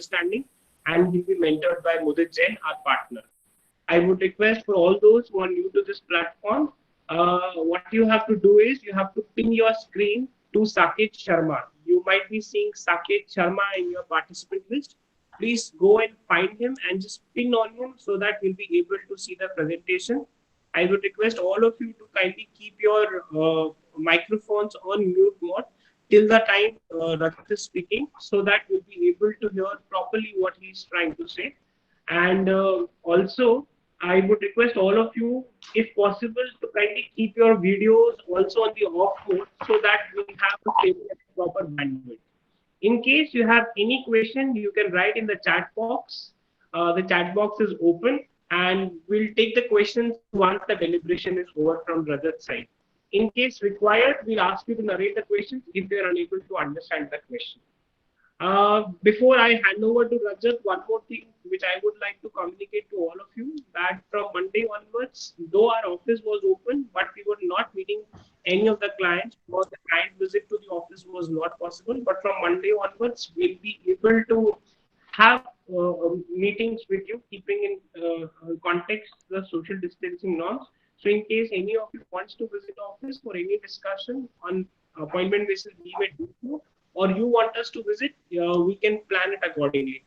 understanding, and will be mentored by Mudit Jain, our partner. I would request for all those who are new to this platform, what you have to do is you have to pin your screen to Saket Sharma. You might be seeing Saket Sharma in your participant list. Please go and find him and just pin on him so that we'll be able to see the presentation. I would request all of you to kindly keep your microphones on mute mode till the time Rajat is speaking so that we'll be able to hear properly what he's trying to say. And also, I would request all of you, if possible, to kindly keep your videos also on the off mode so that we have a stable and proper bandwidth. In case you have any question, you can write in the chat box. The chat box is open, and we'll take the questions once the deliberation is over from Rajat's side. In case required, we'll ask you to narrate the questions if you are unable to understand the question. Before I hand over to Rajat, one more thing which I would like to communicate to all of you that from Monday onwards, though our office was open, but we were not meeting any of the clients or the client visit to the office was not possible. But from Monday onwards, we'll be able to have meetings with you, keeping in context the social distancing norms. So, in case any of you wants to visit office for any discussion on appointment basis, we may do so, or you want us to visit, we can plan it accordingly.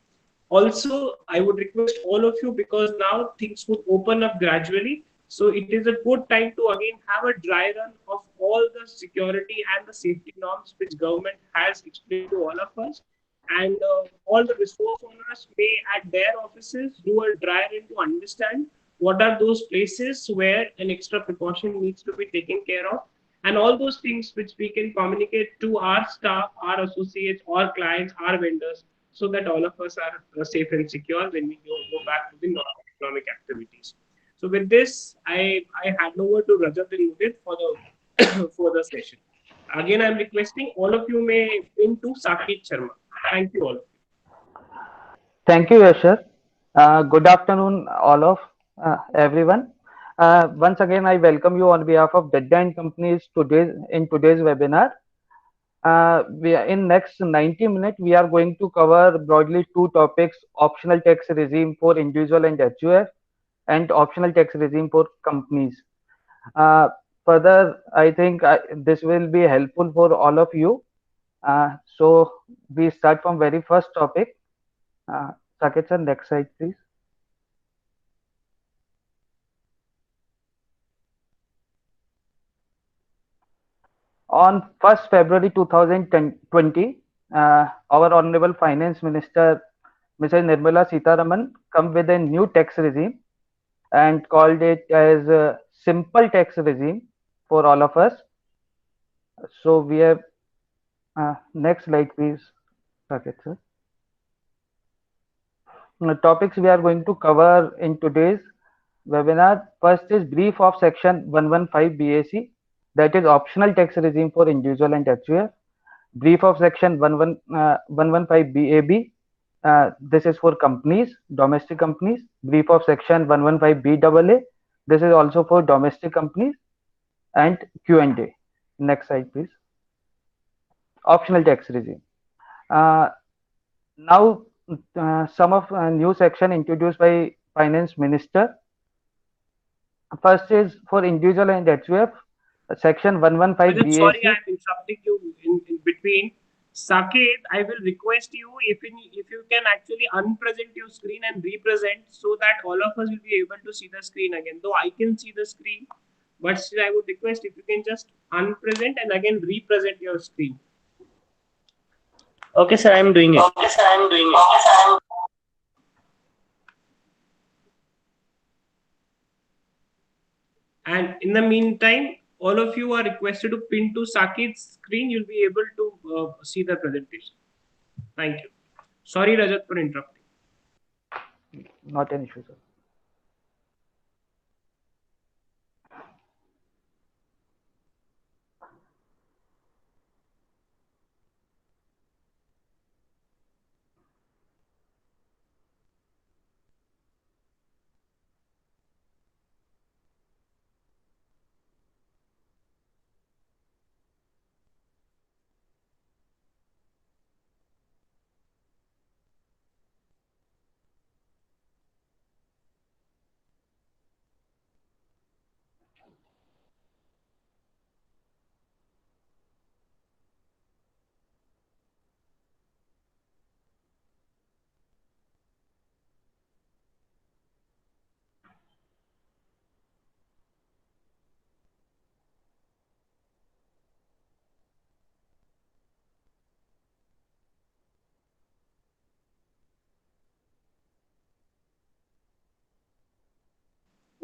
Also, I would request all of you because now things would open up gradually. So it is a good time to again have a dry run of all the security and the safety norms which government has explained to all of us. And all the resource owners may at their offices do a dry run to understand what are those places where an extra precaution needs to be taken care of, and all those things which we can communicate to our staff, our associates, our clients, our vendors, so that all of us are safe and secure when we go back to the normal economic activities. So with this, I hand over to Rajat and Udit for the for the session. Again, I'm requesting all of you may pin to Saket Sharma. Thank you all of you. Thank you, Yashar. Good afternoon, all of everyone. Once again, I welcome you on behalf of Deadline Companies today's webinar. We are in next 90 minutes. We are going to cover broadly two topics: optional tax regime for individual and HUF, and optional tax regime for companies. Uh, Further, I think this will be helpful for all of you. So we start from very first topic. Uh, Saket sir, next slide, please. On 1st February 2020, our Honorable Finance Minister, Mrs. Nirmala Sitharaman, come with a new tax regime and called it as a simple tax regime for all of us. So we have next slide, please, Saket sir. Topics we are going to cover in today's webinar. First is brief of section 115 BAC, that is optional tax regime for individual and HUF. Brief of section 115 BAB, this is for companies, domestic companies. Brief of section 115 BAA, this is also for domestic companies. And Q&A. Next slide, please. Optional tax regime. Now, some of new section introduced by Finance Minister. First is for individual and HUF, section 115 Rajat, sorry, BAC. I'm interrupting you in between. Saket, I will request you if you can actually unpresent your screen and represent so that all of us will be able to see the screen again. Though I can see the screen, but still I would request if you can just unpresent and again represent your screen. Okay, sir, I'm doing it. Okay, sir, I'm doing it. Okay, sir, and in the meantime, all of you are requested to pin to Saket's screen. You'll be able to see the presentation. Thank you. Sorry, Rajat, for interrupting. Not an issue, sir.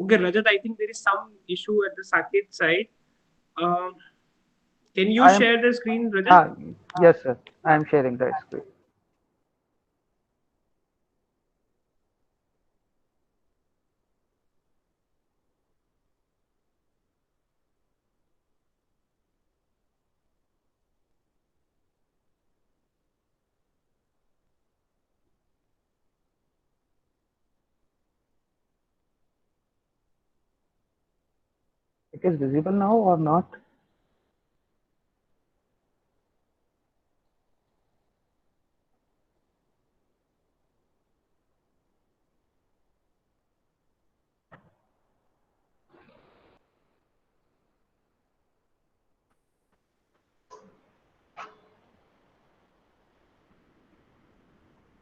Okay, Rajat, I think there is some issue at the Saket side. Um, can you I am, share the screen, Rajat? yes, sir. I am sharing the screen. It is visible now or not?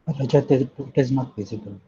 Rajat, it is not visible.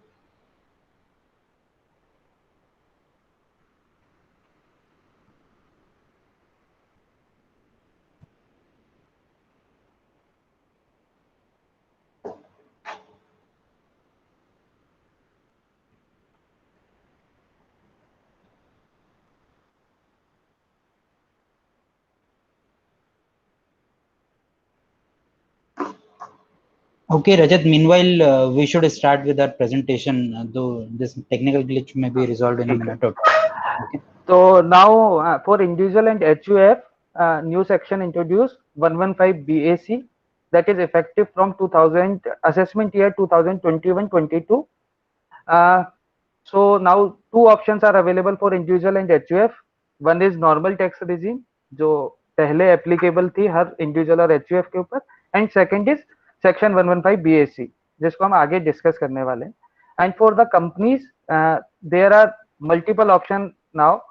Okay, Rajat, meanwhile, we should start with our presentation, though this technical glitch may be resolved in a ठीक है. minute or two. Okay. So now for individual and HUF, new section introduced 115 BAC that is effective from 2000 assessment year 2021-22. Uh, so now two options are available for individual and HUF. One is normal tax regime जो पहले applicable थी हर individual और HUF के ऊपर, and second is section 115 BAC जिसको हम आगे discuss करने वाले हैं. And for the companies, there are multiple options now.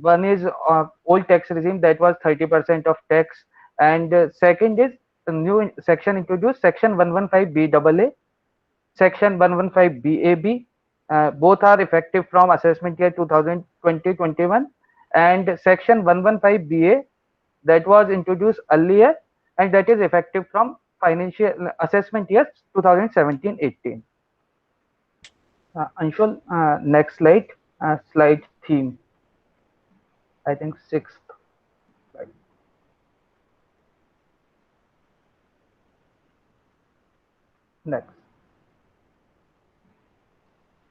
One is old tax regime that was 30% of tax, and second is the new section introduced section 115 BAA, section 115 BAB. Both are effective from assessment year 2020-21, and section 115 BA that was introduced earlier and that is effective from financial assessment year 2017-18. Anshul, next slide, slide theme. I think sixth slide. Next.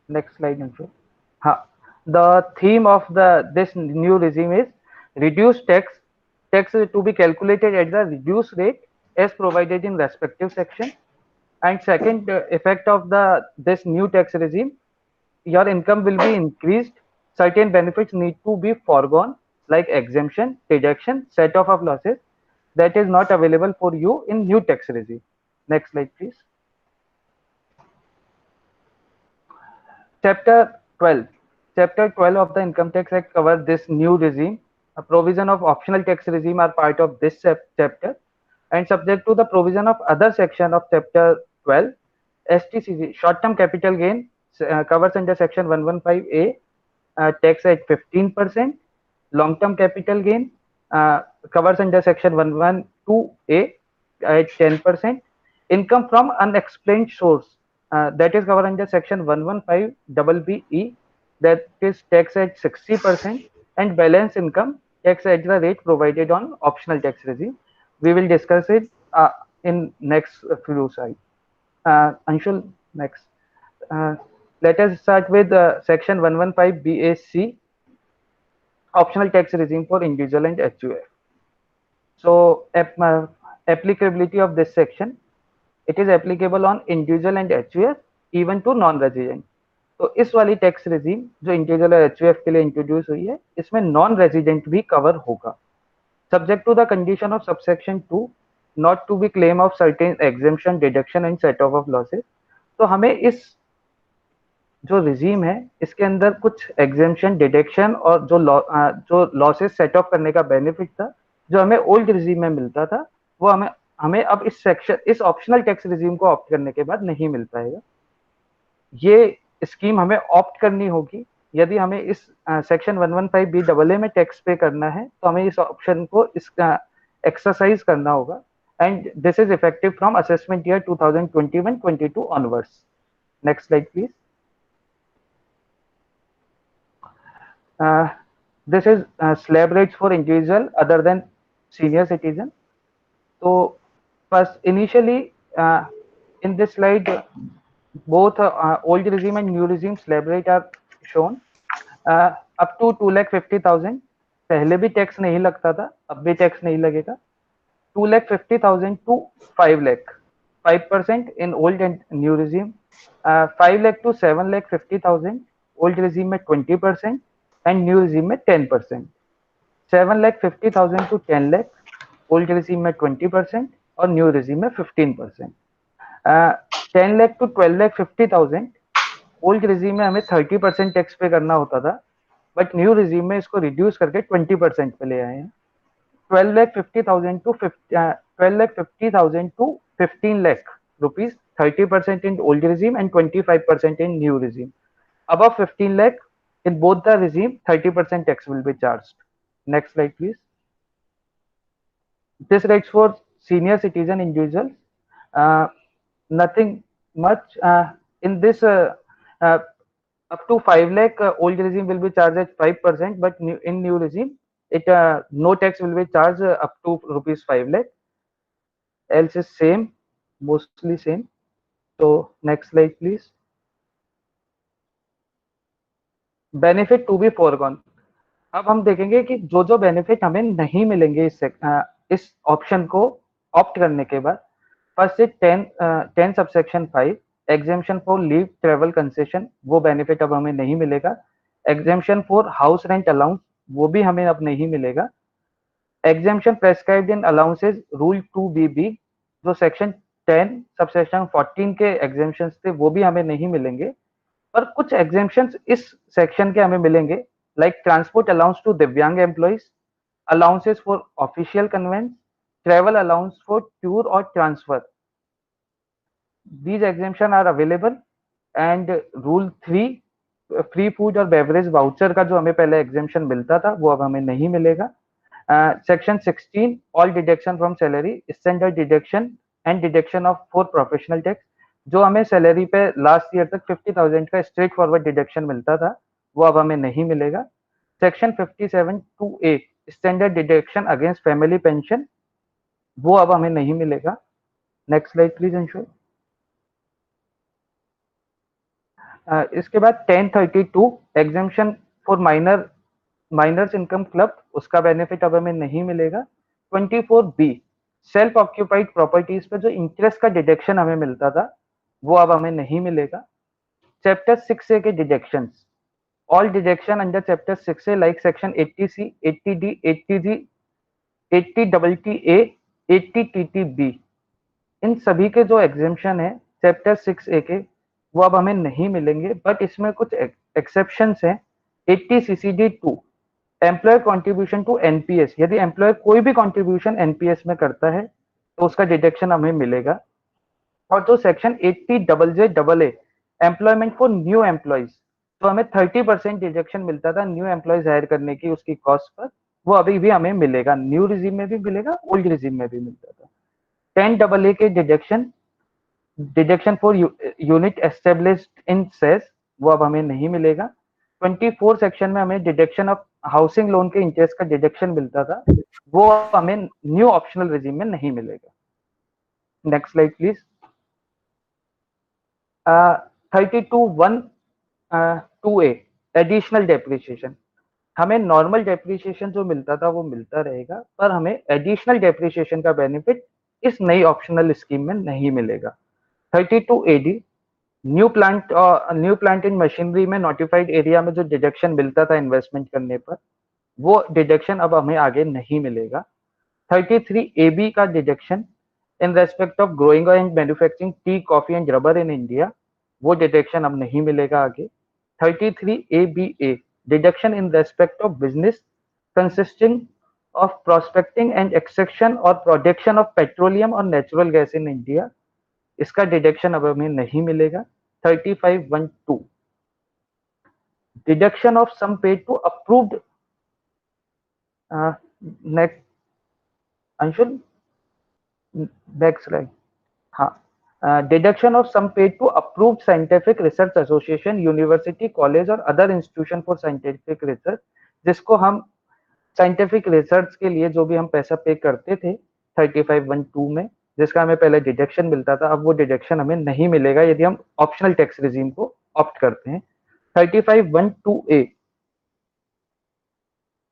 Next slide, Anshul. The theme of this new regime is reduced tax to be calculated at the reduced rate as provided in respective section. And second effect of this new tax regime, your income will be increased. Certain benefits need to be foregone, like exemption, deduction, set off of losses that is not available for you in new tax regime. Next slide, please. Chapter 12. Chapter 12 of the Income Tax Act covers this new regime. A provision of optional tax regime are part of this chapter, and subject to the provision of other section of Chapter 12, STCG, short-term capital gain, covers under Section 115A, tax at 15%. Long-term capital gain covers under Section 112A at 10%. Income from unexplained source, that is covered under section 115 BBE, that is tax at 60%, and balance income tax at the rate provided on optional tax regime. We will discuss it in next few slides. Anshul, next. Uh, Let us start with section 115 BAC, optional tax regime for individual and HUF. So applicability of this section, it is applicable on individual and HUF even to non resident. तो इस वाली tax regime जो individual और HUF के लिए introduce हुई है, इसमें नॉन रेजिडेंट भी कवर होगा, subject to the condition of subsection 2 not to be claim of certain exemption, deduction and set off losses. तो हमें इस जो रिजीम है इसके अंदर कुछ एग्जेम्पशन, डिडक्शन और जो लॉसेस सेट ऑफ करने का बेनिफिट था जो हमें ओल्ड रिजीम में मिलता था, वो हमें हमें अब इस ऑप्शनल टैक्स रिजीम को ऑप्ट करने के बाद नहीं मिल पाएगा. ये स्कीम हमें ऑप्ट करनी होगी यदि हमें इस सेक्शन 115 BAA में टैक्स पे करना है, तो हमें इस ऑप्शन को इसका एक्सरसाइज करना होगा. And this is effective from assessment year 2021-22 onwards. Next slide please. This is slab rates for individual other than senior citizen. So first, initially, in this slide, both old regime and new regime slab rate are shown. Up to 2,50,000 पहले भी tax नहीं लगता था, अब भी tax नहीं लगेगा. 2,50,000 to 5 lakh, 5% in old and new regime. 5 lakh to 7,50,000 old regime में 20% and new regime में 10%. 7,50,000 to 10 lakh old regime में 20% और new regime में 15%. 10 lakh to 12,50,000 ओल्ड रिजीम में हमें 30% टैक्स पे करना होता था, बट न्यू रिजीम में इसको रिड्यूस करके 20% पे ले आए हैं. 12,50,000 to 12,50,000 to 15 lakh rupees, 30% in old regime and 25% in new regime. Above 15 lakh in both the regime, 30% tax will be charged. Next slide, please. This rates for senior citizen individuals. Nothing much in this. Up to 5 lakh, old regime will be charged at 5%, but in new regime, it no tax will be charged up to rupees 5 lakh. Else is same, mostly same. So next slide, please. Benefit to be foregone. अब हम देखेंगे कि जो जो benefit हमें नहीं मिलेंगे इस ऑप्शन को ऑप्ट करने के बाद. First is 10 subsection 5 exemption for leave travel concession, वो बेनिफिट अब हमें नहीं मिलेगा. Exemption for house rent allowance, वो भी हमें अब नहीं मिलेगा. Exemption prescribed in allowances rule 2BB, जो सेक्शन 10 सबसेक्शन 14 के एग्जेम्पशंस थे, वो भी हमें नहीं मिलेंगे. पर कुछ एग्जेम्पशंस इस सेक्शन के हमें मिलेंगे, like transport allowance to Divyang employees, allowances for official conveyance, travel allowance for tour or transfer. These exemption are available. And rule 3, free food और बेवरेज वाउचर का जो हमें पहले एग्जेम्पशन मिलता था, वो अब हमें नहीं मिलेगा. Section 16, all deduction from salary, standard deduction and deduction of for professional tax, जो हमें सैलरी पे लास्ट ईयर तक 50,000 का स्ट्रेट फॉरवर्ड डिडक्शन मिलता था, वो अब हमें नहीं मिलेगा. Section 57(2)(a), standard deduction against family pension, वो अब हमें नहीं मिलेगा. Next slide please Anshul. इसके बाद 1032 exemption for minors income club, उसका बेनिफिट अब हमें नहीं मिलेगा. 24B, सेल्फ ऑक्यूपाइड प्रॉपर्टीज पे जो इंटरेस्ट का डिडक्शन हमें मिलता था, वो अब हमें नहीं मिलेगा. चैप्टर 6A के deductions, all deduction under chapter 6A like section 80C, 80D, 80G, 80TTA, 80TTB, इन सभी के जो एग्जेम्पशन है चैप्टर 6A के, वो अब हमें नहीं मिलेंगे. बट इसमें कुछ एक्सेप्शंस हैं. 80CCD2, employer contribution to NPS, यदि एम्प्लॉयर कोई भी कंट्रीब्यूशन एनपीएस में करता है तो उसका डिडक्शन हमें मिलेगा. और जो section 80JJAA, employment for new employees, तो हमें 30% डिडक्शन मिलता था न्यू एम्प्लॉयज हायर करने की उसकी कॉस्ट पर, वो अभी भी हमें मिलेगा. न्यू रिजीम में भी मिलेगा, ओल्ड रिजीम में भी मिलता था. 10AA के deduction for unit established in SEZ, वो अब हमें नहीं मिलेगा. 24 सेक्शन में हमें डिडक्शन ऑफ हाउसिंग लोन के इंटरेस्ट का डिडक्शन मिलता था, वो हमें न्यू ऑप्शनल रिजीम में नहीं मिलेगा. Next slide please. 32(1)(2)(a) additional depreciation, हमें नॉर्मल डेप्रिसिएशन जो मिलता था वो मिलता रहेगा, पर हमें एडिशनल डेप्रिसिएशन का बेनिफिट इस नई ऑप्शनल स्कीम में नहीं मिलेगा. 32AD, new plant in machinery में नोटिफाइड एरिया में जो डिडक्शन मिलता था इन्वेस्टमेंट करने पर, वो डिडक्शन अब हमें आगे नहीं मिलेगा. 33AB का deduction in respect of growing and manufacturing tea, coffee and rubber in India, वो डिडक्शन अब नहीं मिलेगा आगे. 33ABA, deduction in respect of business consisting of prospecting and extraction और प्रोडक्शन ऑफ पेट्रोलियम और नेचुरल गैस इन इंडिया, इसका deduction अब हमें नहीं मिलेगा. 35(1)(2), deduction of sum paid to approved. Next Anshul, next slide. हाँ, deduction of sum paid to approved scientific research association, university, college और other institution for scientific research, जिसको हम साइंटिफिक रिसर्च के लिए जो भी हम पैसा पे करते थे 35(1)(2) में, जिसका हमें पहले डिडक्शन मिलता था, अब वो डिडक्शन हमें नहीं मिलेगा यदि हम ऑप्शनल टैक्स रिजीम को ऑप्ट करते हैं। 35(1)(2)(a)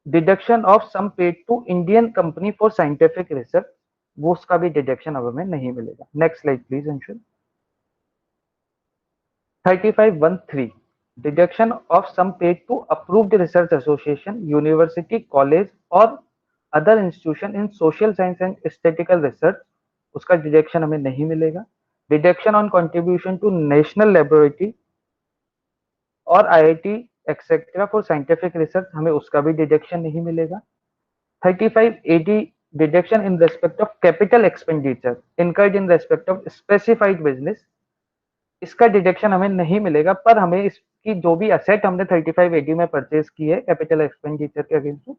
deduction of sum paid to Indian company for scientific research, वो उसका भी डिडक्शन अब हमें नहीं मिलेगा। Next slide please Anshul. 35(1)(3) deduction of sum paid to approved research association, university, college और other institution in social science and aesthetical research, उसका deduction हमें नहीं मिलेगा। Deduction on contribution to national laboratory और IIT etcetera for scientific research, हमें उसका भी deduction नहीं मिलेगा। 35(a)(d) deduction in respect of capital expenditure incurred in respect of specified business, इसका डिडक्शन हमें नहीं मिलेगा, पर हमें इसकी जो भी असेट हमने 35(a)(d) में परचेज की है कैपिटल एक्सपेंडिचर के अगेंस्ट,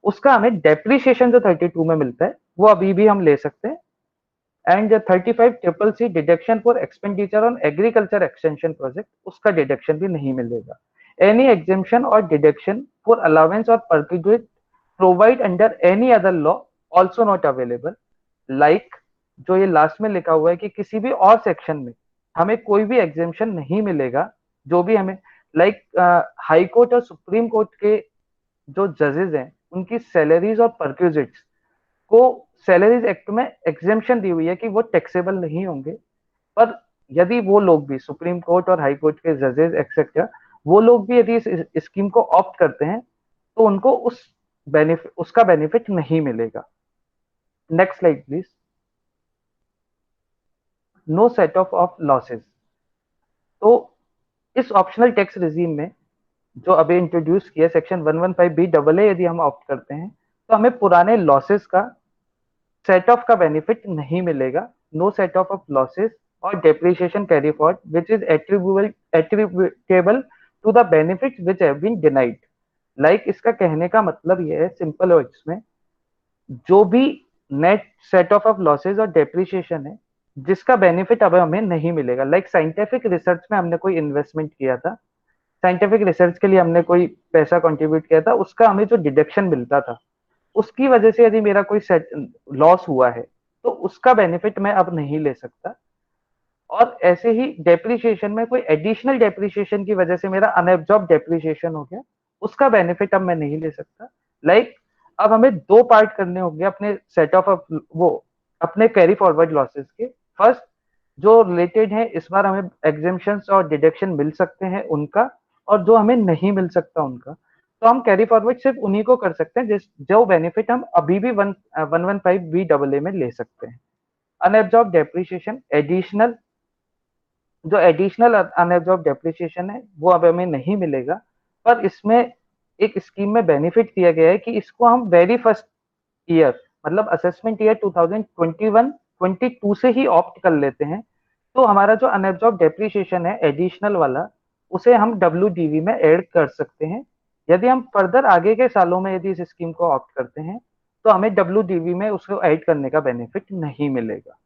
उसका हमें डेप्रिसिएशन जो 32 में मिलता है वो अभी भी हम ले सकते हैं। And 35(c) deduction for expenditure on agriculture extension project, उसका डिडक्शन भी नहीं मिलेगा। एनी एग्जेम्पशन और डिडक्शन फॉर अलाउंस और perquisite provide under any other law also not available, like जो ये लास्ट में लिखा हुआ है कि किसी भी और सेक्शन में हमें कोई भी एग्जेम्पशन नहीं मिलेगा, जो भी हमें लाइक हाई कोर्ट और सुप्रीम कोर्ट के जो जजेस हैं उनकी सैलरीज और परक्विजिट्स को सैलरीज एक्ट में एग्जेम्पशन दी हुई है कि वो टैक्सेबल नहीं होंगे, पर यदि वो लोग भी सुप्रीम कोर्ट और हाई कोर्ट के जजेस एक्सेट्रा वो लोग भी यदि इस स्कीम को ऑप्ट करते हैं तो उनको उसका बेनिफिट नहीं मिलेगा। Next slide please. No set off losses, तो इस ऑप्शनल टैक्स रिजीम में जो अभी इंट्रोड्यूस किया सेक्शन 115(b)(a) यदि हम ऑप्ट करते हैं तो हमें पुराने लॉसेस का सेट ऑफ का बेनिफिट नहीं मिलेगा। नो सेट ऑफ लॉसेस और depreciation carry forward which is attributable to the benefits which have been denied. Like इसका कहने का मतलब ये है सिंपल वर्ड्स में, जो भी नेट सेट ऑफ लॉसेस और डेप्रिसिएशन है जिसका बेनिफिट अब हमें नहीं मिलेगा, लाइक साइंटिफिक रिसर्च में हमने कोई इन्वेस्टमेंट किया था, साइंटिफिक रिसर्च के लिए हमने कोई पैसा कंट्रीब्यूट किया था, उसका हमें जो डिडक्शन मिलता था उसकी वजह से यदि मेरा कोई लॉस हुआ है तो उसका बेनिफिट मैं अब नहीं ले सकता। और ऐसे ही डेप्रिसिएशन में कोई एडिशनल डेप्रिसिएशन की वजह से मेरा अनएब्जॉर्ब डेप्रिसिएशन हो गया, उसका बेनिफिट अब मैं नहीं ले सकता। लाइक अब हमें दो पार्ट करने होंगे अपने सेट ऑफ वो अपने कैरी फॉरवर्ड लॉसेस के। फर्स्ट जो रिलेटेड है इस बार हमें एग्जेम्पशंस और डिडक्शन मिल सकते हैं उनका, और जो हमें नहीं मिल सकता उनका, तो हम कैरी फॉरवर्ड सिर्फ उन्हीं को कर सकते हैं जो बेनिफिट हम अभी भी 115(b)(a) में ले सकते हैं। अनएब्जॉर्ब डेप्रिसिएशन एडिशनल, जो एडिशनल अनएब्जॉर्ब डेप्रिसिएशन है वो अब हमें नहीं मिलेगा, पर इसमें एक स्कीम में बेनिफिट दिया गया है कि इसको हम वेरी फर्स्ट ईयर मतलब असेसमेंट ईयर 2021-22 से ही ऑप्ट कर लेते हैं, तो हमारा जो अनएब्जॉर्ब डेप्रिसिएशन है एडिशनल वाला उसे हम WDV में ऐड कर सकते हैं। यदि हम फर्दर आगे के सालों में यदि इस स्कीम को ऑप्ट करते हैं तो हमें WDV में उसको ऐड करने का बेनिफिट नहीं मिलेगा।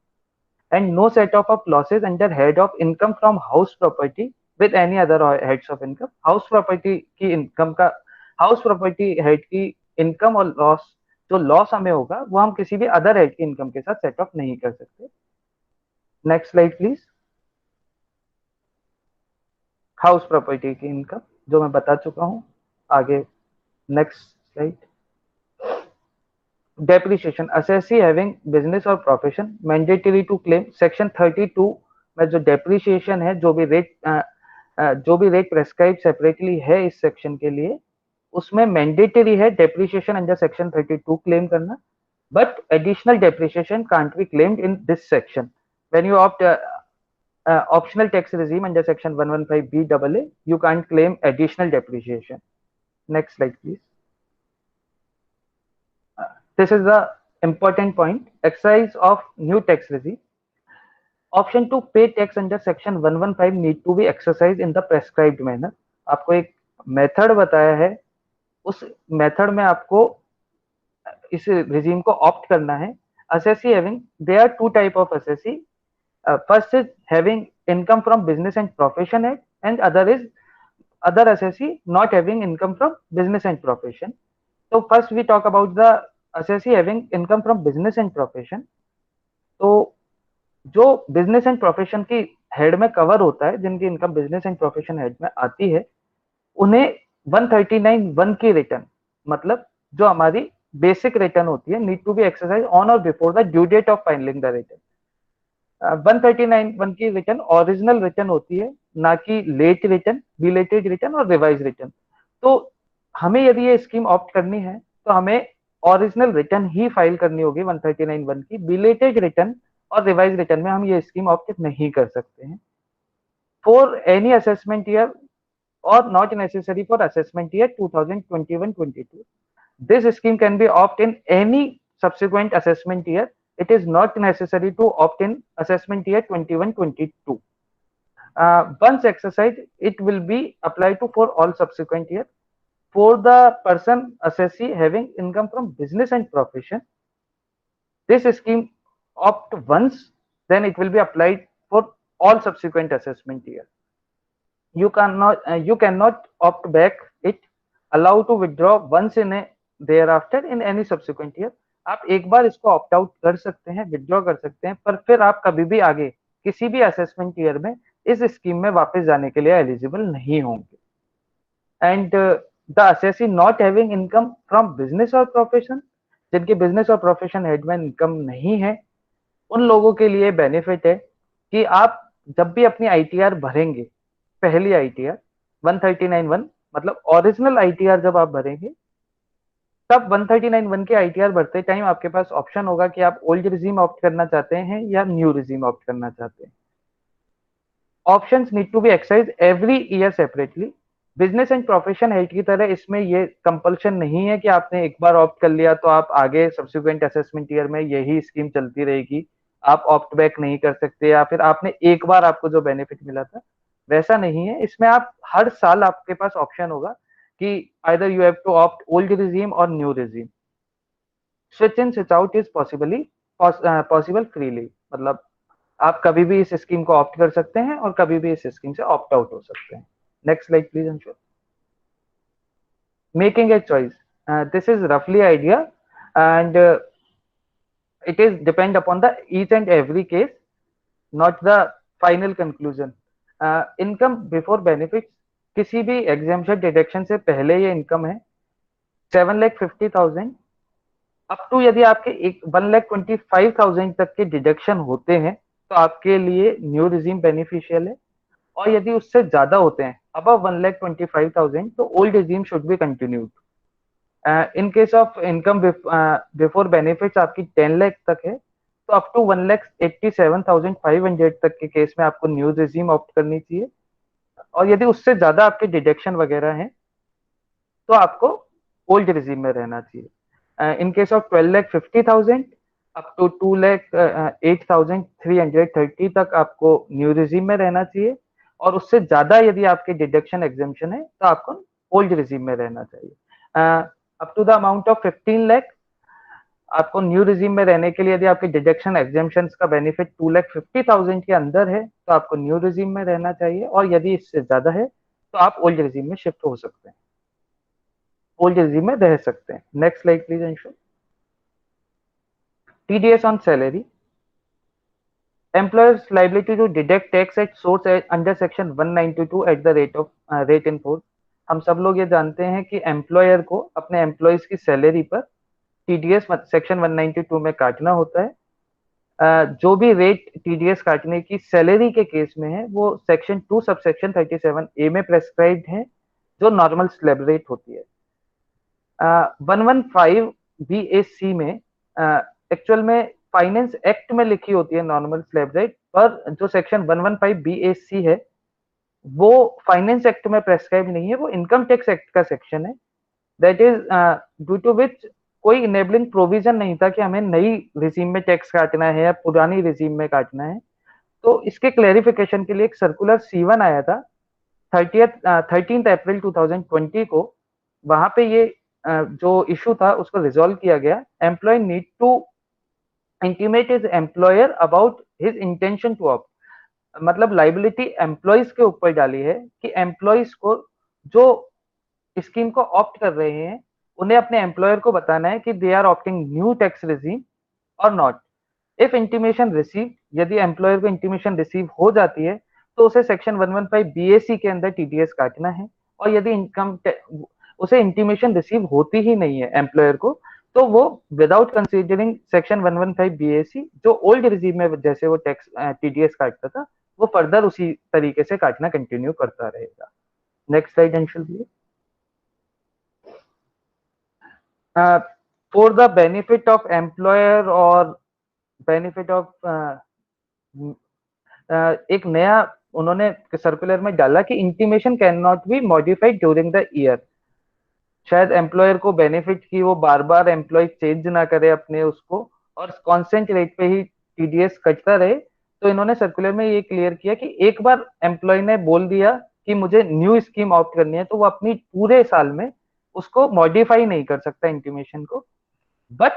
And no set off losses under head of income from house property with any other heads of income. House property की इनकम का, हाउस प्रॉपर्टी हेड की इनकम और लॉस, जो लॉस हमें होगा वो हम किसी भी अदर हेड की इनकम के साथ सेट ऑफ नहीं कर सकते। Next slide please. House property की इनकम जो मैं बता चुका हूं, आगे next slide. Depreciation assessee having business और profession mandatory to claim. Section 32 में जो डेप्रिसिएशन है, जो भी रेट प्रेस्क्राइब सेपरेटली है इस सेक्शन के लिए, उसमें मैंडेटरी है डेप्रिसिएशन अंडर सेक्शन 32 क्लेम करना, but additional depreciation can't be claimed in this section when you opt optional tax regime under section 115(b)(a), you can't claim additional depreciation. Next slide please. This is the important point. Exercise of new tax regime. Option to pay tax under section 115 need to be exercised in the prescribed manner. आपको एक method बताया है, उस method में आपको इस regime को opt करना है। Assessee having, there are two type of assessee. first is having income from business and profession, and other is other assessee not having income from business and profession. So first we talk about the assessee having income from business and profession. तो जो business and profession की head में cover होता है, जिनकी income business and profession head में आती है, उन्हें 139(1) की रिटर्न, मतलब जो हमारी बेसिक रिटर्न होती है, need to be exercise on or before the due date of filing the return. 139(1) की रिटर्न ओरिजिनल रिटर्न होती है, ना कि लेट रिटर्न, बिलेटेड रिटर्न और रिवाइज रिटर्न. तो हमें यदि ये स्कीम ऑप्ट करनी है तो हमें ओरिजिनल रिटर्न ही फाइल करनी होगी 139(1) की. बिलेटेड रिटर्न और रिवाइज रिटर्न में हम ये स्कीम ऑप्ट नहीं कर सकते हैं. For any assessment year or not necessary for assessment year 2021-22. This scheme can be opt in any subsequent assessment year. It is not necessary to opt in assessment year 21-22. Once exercised, it will be applied to for all subsequent year. For the person assessee having income from business and profession, this scheme opt once, then it will be applied for all subsequent assessment year. You cannot opt back it. Allow to withdraw once in a thereafter in any subsequent year. आप एक बार इसको opt out कर सकते हैं, withdraw कर सकते हैं, पर फिर आप कभी भी आगे किसी भी असेसमेंट ईयर में इस स्कीम में वापस जाने के लिए एलिजिबल नहीं होंगे. And the assessee not having income from business और प्रोफेशन, जिनके बिजनेस और प्रोफेशन हेड में इनकम नहीं है, उन लोगों के लिए बेनिफिट है कि आप जब भी अपनी आईटीआर भरेंगे, पहली आईटीआर 139(1) मतलब ओरिजिनल आईटीआर जब आप भरेंगे, तब 139(1) के आईटीआर भरते टाइम आपके पास ऑप्शन होगा कि आप ओल्ड रिजीम ऑप्ट करना चाहते हैं या न्यू रिजीम ऑप्ट करना चाहते हैं. Options need to be exercise every year separately. Business and profession head की तरह इसमें ये कंपल्शन नहीं है कि आपने एक बार ऑप्ट कर लिया तो आप आगे सब्सिक्वेंट असेसमेंट ईयर में यही स्कीम चलती रहेगी, आप ऑप्ट बैक नहीं कर सकते, या फिर आपने एक बार आपको जो बेनिफिट मिला था वैसा नहीं है. इसमें आप हर साल आपके पास ऑप्शन होगा कि either you have to opt old regime or new regime. Switch in switch out is possible freely. मतलब आप कभी भी इस स्कीम को ऑप्ट कर सकते हैं और कभी भी इस स्कीम से ऑप्ट आउट हो सकते हैं. Next slide please Anshul. Making a choice. This is roughly idea and it is depend upon the each and every case, not the final conclusion. Income before benefit, किसी भी एग्जाम्पशन डिडक्शन से पहले ये income है 7,50,000 up to, यदि आपके 1,25,000 तक के डिडक्शन होते हैं तो आपके लिए न्यू रिजीम बेनिफिशियल है, और यदि उससे ज्यादा होते हैं अबव 1,25,000 तो old regime should be continued. In case of income before benefits आपकी 10 लाख तक है तो अप टू 1,87,500 तक के केस में आपको न्यू रिजीम ऑप्ट करनी चाहिए, और यदि उससे ज्यादा आपके डिडक्शन वगैरह हैं तो आपको ओल्ड रिजीम में रहना चाहिए. In case of 12,50,000 up to 2,08,330 तक आपको न्यू रिजीम में रहना चाहिए, और उससे ज्यादा यदि आपके डिडक्शन एग्जेम्पशन है तो आपको ओल्ड रिजीम में रहना चाहिए. Up to the amount of 15 lakh आपको न्यू रिजीम में रहने के लिए, यदि आपके डिडक्शन एग्जेम्पशंस का बेनिफिट 2,50,000 के अंदर है तो आपको न्यू रिजीम में रहना चाहिए, और यदि इससे ज्यादा है तो आप ओल्ड रिजीम में शिफ्ट हो सकते हैं, ओल्ड रिजीम में रह सकते हैं. Next slide please Anshu. TDS on salary. Employer's liability to deduct tax at source under section 192 at the rate in force. हम सब लोग ये जानते हैं कि एम्प्लॉयर को अपने एम्प्लॉयज की सैलरी पर TDS सेक्शन 192 में काटना होता है. जो भी रेट TDS काटने की सैलरी के केस में है वो सेक्शन 2 सबसेक्शन 37A में प्रेस्क्राइब्ड है, जो नॉर्मल स्लैब रेट होती है. 115 BAC में एक्चुअल में फाइनेंस एक्ट में लिखी होती है नॉर्मल स्लैब रेट, पर जो सेक्शन 115 BAC है वो फाइनेंस एक्ट में प्रेस्क्राइब नहीं है, वो इनकम टैक्स एक्ट का सेक्शन है. दैट इज ड्यू टू विच कोई इनेबलिंग प्रोविजन नहीं था कि हमें नई रिजीम में टैक्स काटना है या पुरानी रिजीम में काटना है. तो इसके क्लैरिफिकेशन के लिए एक सर्कुलर C1 आया था 13 अप्रैल 2020 को. वहां पे ये जो इशू था उसको रिजॉल्व किया गया. Employee need to intimate is employer about his intention to opt, मतलब लाइबिलिटी एम्प्लॉयज के ऊपर डाली है कि एम्प्लॉयज को जो स्कीम को ऑप्ट कर रहे हैं उन्हें अपने एम्प्लॉयर को बताना है कि they are opting new tax regime और नॉट। इफ इंटीमेशन रिसीव, यदि एम्प्लॉयर को इंटीमेशन रिसीव हो जाती है तो उसे सेक्शन 115 बीएसी के अंदर टीडीएस काटना है। और यदि उसे इंटीमेशन रिसीव होती ही नहीं है एम्प्लॉयर को, तो वो विदाउट कंसीडरिंग सेक्शन 115 बीएसी, जो ओल्ड रिजीम में जैसे वो टैक्स टीडीएस काटता था, वो फर्दर उसी तरीके से काटना कंटिन्यू करता रहेगा। Next slide Anshul please. For the benefit of employer और बेनिफिट ऑफ एक नया उन्होंने सर्कुलर में डाला कि intimation can not be modified during the year. शायद एम्प्लॉयर को बेनिफिट की वो बार बार एम्प्लॉय चेंज ना करे अपने उसको और कांस्टेंट रेट पे ही टीडीएस कटता रहे, तो इन्होंने सर्कुलर में ये क्लियर किया कि एक बार एम्प्लॉय ने बोल दिया कि मुझे न्यू स्कीम ऑप्ट करनी है तो वो अपनी पूरे साल में उसको मॉडिफाई नहीं कर सकता इंटीमेशन को। बट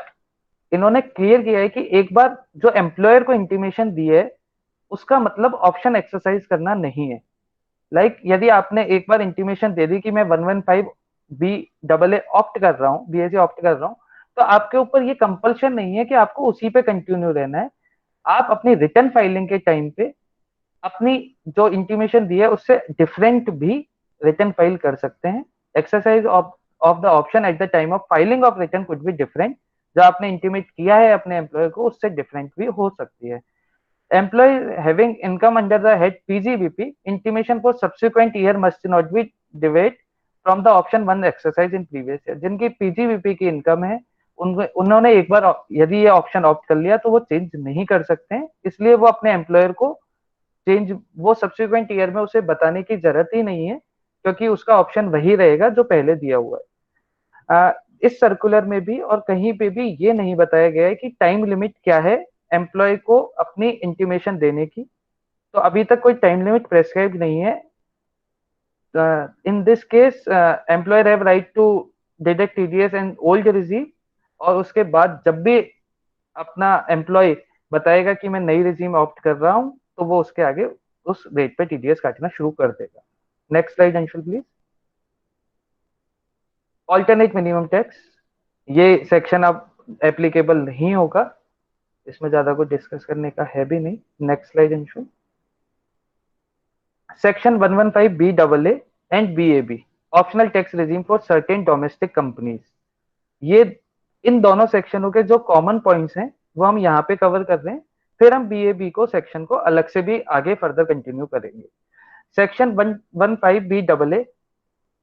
इन्होंने क्लियर किया है कि एक बार जो एम्प्लॉयर को इंटीमेशन दी है उसका मतलब ऑप्शन एक्सरसाइज करना नहीं है। लाइक यदि आपने एक बार इंटीमेशन दे दी कि मैं 115 बी डबल ए ऑप्ट कर रहा हूँ, बीएससी ऑप्ट कर रहा हूँ, तो आपके ऊपर ये कंपल्शन नहीं है कि आपको उसी पे कंटिन्यू रहना है। आप अपनी रिटर्न फाइलिंग के टाइम पे अपनी जो इंटीमेशन दी है उससे डिफरेंट भी रिटर्न फाइल कर सकते हैं। Exercise of the option at the time of filing of return could be different. जो आपने इंटीमेट किया है अपने एम्प्लॉयर को उससे डिफरेंट भी हो सकती है। Employees having income under the head PGBP, intimation for subsequent year must not be deviate from the option one exercise in previous year। जिनकी PGBP की इनकम है उन्होंने एक बार यदि ये ऑप्शन ऑप्ट कर लिया तो वो चेंज नहीं कर सकते हैं, इसलिए वो अपने एम्प्लॉयर को चेंज वो सब्सिक्वेंट ईयर में उसे बताने की जरूरत ही नहीं है, क्योंकि उसका ऑप्शन वही रहेगा जो पहले दिया हुआ है। इस सर्कुलर में भी और कहीं पे भी ये नहीं बताया गया है कि टाइम लिमिट क्या है एम्प्लॉय को अपनी इंटीमेशन देने की, तो अभी तक कोई टाइम लिमिट प्रेस्क्राइब नहीं है। In this case employer have right to deduct TDS and old regime, और उसके बाद जब भी अपना एम्प्लॉय बताएगा कि मैं नई रिजीम ऑप्ट कर रहा हूं तो वो उसके आगे उस रेट पे टीडीएस काटना शुरू कर देगा। Next slide Anshul please. Alternate minimum tax, ये सेक्शन अब एप्लीकेबल नहीं होगा, इसमें ज्यादा कुछ डिस्कस करने का है भी नहीं। Next slide Anshul. Section 115 B double A and B A B, optional tax regime for certain domestic companies. ये इन दोनों सेक्शनों के जो कॉमन पॉइंट्स हैं वो हम यहाँ पे कवर कर रहे हैं, फिर हम बी ए बी को सेक्शन को अलग से भी आगे फर्दर कंटिन्यू करेंगे। सेक्शन 115 बी डबल ए,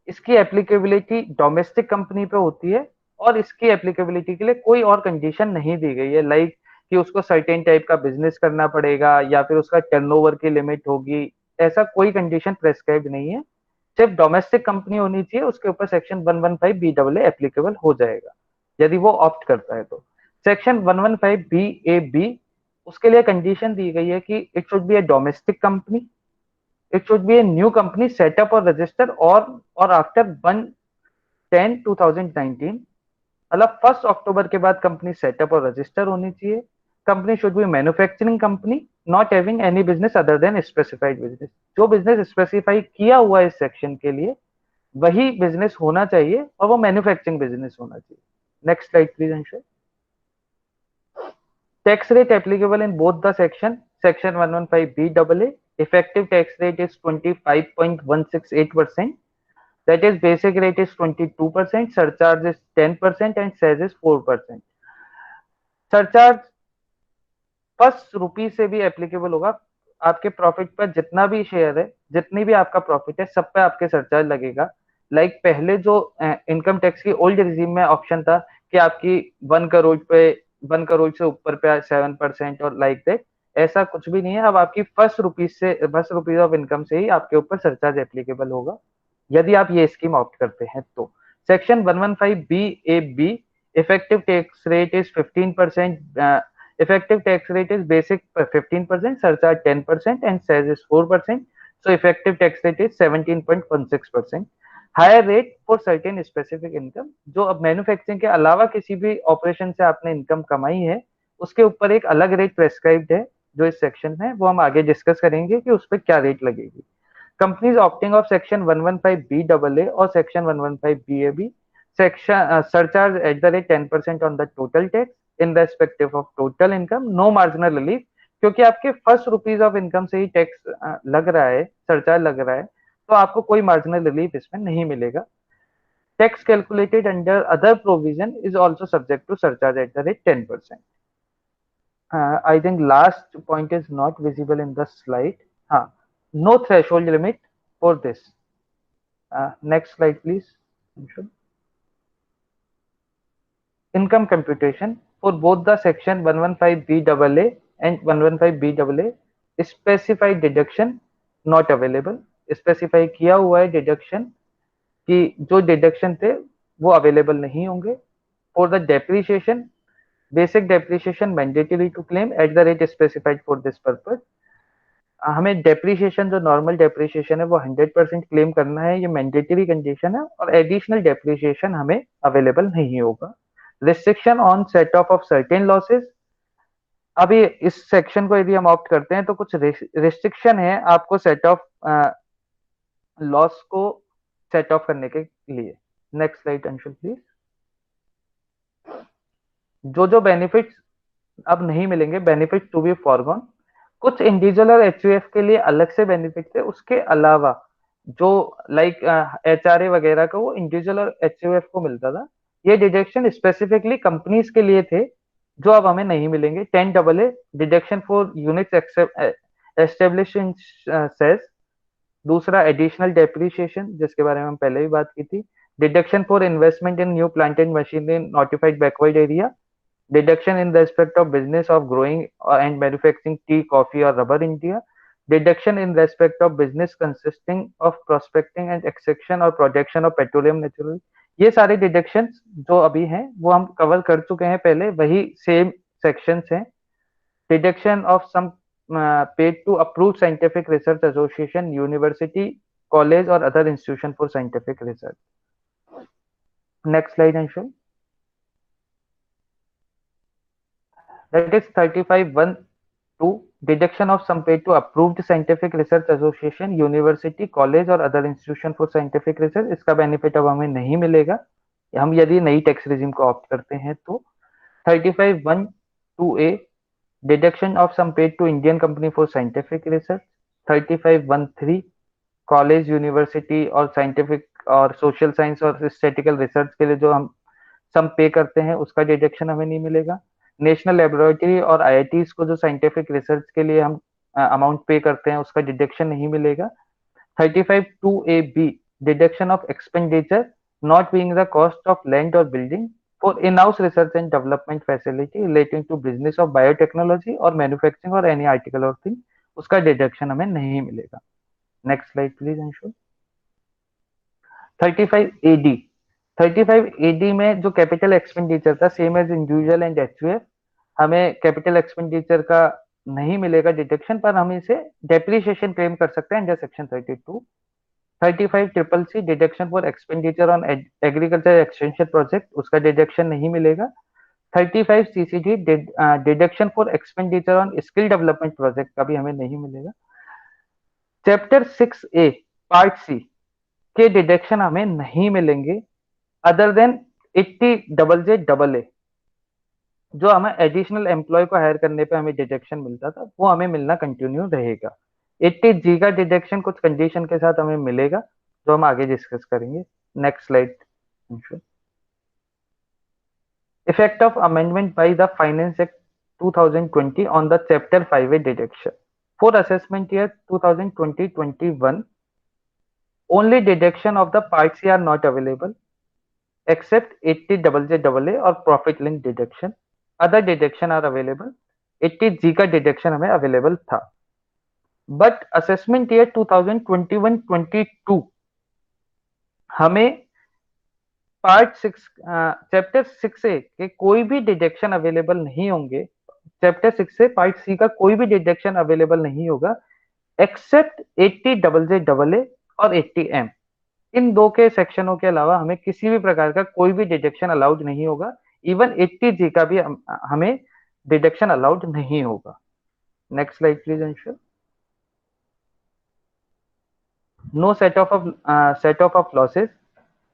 इसकी एप्लीकेबिलिटी डोमेस्टिक कंपनी पे होती है और इसकी एप्लीकेबिलिटी के लिए कोई और कंडीशन नहीं दी गई है, लाइक कि उसको सर्टेन टाइप का बिजनेस करना पड़ेगा या फिर उसका टर्नओवर की लिमिट होगी, ऐसा कोई कंडीशन प्रेस्क्राइब नहीं है। सिर्फ डोमेस्टिक कंपनी होनी चाहिए, उसके ऊपर section 115 B double A applicable हो जाएगा यदि वो ऑप्ट करता है तो। सेक्शन 115 बी ए बी, उसके लिए कंडीशन दी गई है कि it should be A domestic company, it should be a new company set up or register or after 1/10/2019, मतलब 1 अक्टूबर के बाद कंपनी सेटअप और रजिस्टर होनी चाहिए। Company should be manufacturing company not having any business other than specified business. जो business specify किया हुआ है इस सेक्शन के लिए वही बिजनेस होना चाहिए और वो मैन्युफैक्चरिंग बिजनेस होना चाहिए। Next slide please Anshul. Tax rate applicable in both the section 115 B double A, effective tax rate is 25.168%, that is basic rate is 22%, surcharge is 10% and cess is 4%। Surcharge ₹1 से भी applicable होगा, आपके profit पर जितना भी share है, जितनी भी आपका प्रॉफिट है, सब पे आपके सरचार्ज लगेगा। लाइक पहले जो इनकम टैक्स की ओल्ड रिजीम में ऑप्शन था कि आपकी 1 करोड़ से ऊपर पे 7% और लाइक दैट, ऐसा कुछ भी नहीं है। अब आपकी ₹1 ऑफ इनकम से ही आपके ऊपर सरचार्ज एप्लीकेबल होगा यदि आप ये स्कीम ऑप्ट करते हैं तो। Section 115 B A B, effective tax rate is 15%, effective tax rate is basic 15%, surcharge 10% and cess is 4%, so effective tax rate is 17.16%। Higher rate for certain specific income, जो अब manufacturing के अलावा किसी भी operation से आपने इनकम कमाई है उसके ऊपर एक अलग रेट प्रेस्क्राइब्ड है जो इस सेक्शन में, वो हम आगे डिस्कस करेंगे कि उस पर क्या रेट लगेगी। Companies opting of section 115BAA और section 115BAB section surcharge at the rate 10% on the total tax in respective of total income, no marginal relief, क्योंकि आपके फर्स्ट रुपीज ऑफ इनकम से ही टैक्स लग रहा है, सरचार्ज लग रहा है, तो आपको कोई मार्जिनल रिलीफ इसमें नहीं मिलेगा। Tax calculated under other provision is also subject to surcharge at the rate 10%। I think last point is not visible in the slide. No threshold limit for this. Next slide, please. Income computation for both the section 115BAA and 115BAA, specified deduction not available. Specify किया हुआ है deduction कि जो deduction थे वो available नहीं होंगे। For the depreciation, basic depreciation mandatory to claim at the rate specified for this purpose. हमें डेप्रिसिएशन, जो नॉर्मल डेप्रिसिएशन है वो 100% क्लेम करना है, ये मैंडेटरी कंडीशन है, और एडिशनल डेप्रिसिएशन हमें अवेलेबल नहीं होगा। Restriction on set of certain losses, अभी इस सेक्शन को यदि हम ऑप्ट करते हैं तो कुछ रिस्ट्रिक्शन है आपको सेट ऑफ लॉस को सेट ऑफ करने के लिए। Next slide Anshul please. जो बेनिफिट्स अब नहीं मिलेंगे, बेनिफिट टू बी फॉरगॉन, कुछ इंडिविजुअल और एचयूएफ के लिए अलग से बेनिफिट थे, उसके अलावा जो लाइक एचआरए वगैरह का वो इंडिविजुअल और एचयूएफ को मिलता था, ये डिडक्शन स्पेसिफिकली कंपनीज के लिए थे जो अब हमें नहीं मिलेंगे। 10AA deduction for units establish in SEZ. दूसरा एडिशनल डेप्रिसिएशन, जिसके बारे में हम पहले भी बात की थी। Deduction for investment in new plant and machinery in notified backward area. Deduction in respect of business of growing and manufacturing tea, coffee or rubber in India. Deduction in respect of business consisting of prospecting and extraction or production of petroleum natural. ये सारे deductions जो अभी हैं वो हम cover कर चुके हैं पहले, वही सेम सेक्शंस हैं। Deduction of sum paid to approve scientific research association, university, college और other institution for scientific research. Next slide Anshul. That is 35(1)(2), deduction of sum paid to approved scientific research association, university, college और other institution for scientific research। इसका benefit अब हमें नहीं मिलेगा हम यदि नई टैक्स रिजिम को ऑप्ट करते हैं तो। 35(1)(2)(a), deduction of sum paid to Indian company for scientific research। 35(1)(3), college, university और साइंटिफिक और सोशल साइंस और स्टैटिकल रिसर्च के लिए जो हम सम पे करते हैं उसका डिडक्शन हमें नहीं मिलेगा। नेशनल लेबोरेटरी और आईआईटीज को जो साइंटिफिक रिसर्च के लिए हम अमाउंट पे करते हैं उसका डिडक्शन नहीं मिलेगा। 35(2)(a)(b), deduction of expenditure not being the cost of land or building for in house research and development facility relating to business of biotechnology or manufacturing or any article और thing, उसका deduction हमें नहीं मिलेगा। Next slide please Anshul. 35(a)(d), 35(a)(d) में जो capital expenditure था same as individual and HUF, हमें capital expenditure का नहीं मिलेगा डिडक्शन, पर हम इसे डेप्रिसिएशन क्लेम कर सकते हैं under section 32। 35(CCC), deduction for expenditure on agriculture extension project, उसका डिडक्शन नहीं मिलेगा। 35(CCD), deduction for expenditure on skill development project का भी हमें नहीं मिलेगा। चैप्टर 6A पार्ट सी के डिडक्शन हमें नहीं मिलेंगे अदर देन 80JJAA, जो हमें एडिशनल एम्प्लॉय को हायर करने पे हमें डिडक्शन मिलता था वो हमें मिलना कंटिन्यू रहेगा। 80G का डिडक्शन कुछ कंडीशन के साथ हमें मिलेगा जो हम आगे डिस्कस करेंगे। Next slide. Effect of amendment by the finance act 2020 on the chapter 5A deduction for assessment year 2020-21, only deduction of the part C are not available except 80JJAA और profit link deduction, other deduction are available। 80G का deduction हमें available था, but assessment year 2021-22 हमें part 6 chapter 6A के कोई भी deduction available नहीं होंगे। चैप्टर 6 से पार्ट सी का कोई भी डिडक्शन अवेलेबल नहीं होगा एक्सेप्ट 80JJAA और 80M। इन दो के सेक्शनों के अलावा हमें किसी भी प्रकार का कोई भी डिडक्शन अलाउड नहीं होगा। इवन 80G का भी हमें डिडक्शन अलाउड नहीं होगा। Next slide please Anshul. No set off losses.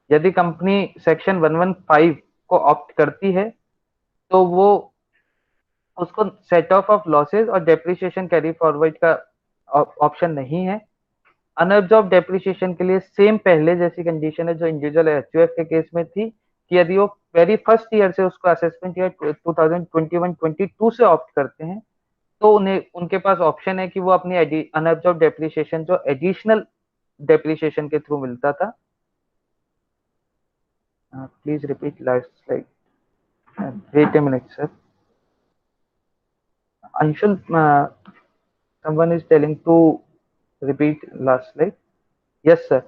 यदि कंपनी सेक्शन 115 को ऑप्ट करती है तो वो उसको सेट ऑफ लॉसेस और डेप्रिसिएशन कैरी फॉरवर्ड का ऑप्शन नहीं है। अनअब्जॉर्ब डेप्रिसिएशन के लिए सेम पहले जैसी कंडीशन है जो इंडिविजुअल एचयूएफ के केस में थी कि यदि वो वेरी फर्स्ट ईयर से उसको असेसमेंट ईयर 2021-22 से ऑप्ट करते हैं तो उन्हें उनके पास ऑप्शन है कि वो अपनी अनअब्जॉर्ब डेप्रिसिएशन जो एडिशनल डेप्रिसिएशन के थ्रू मिलता था, please repeat last slide, wait a minute sir. Anshul, someone is telling to repeat last slide. Yes sir.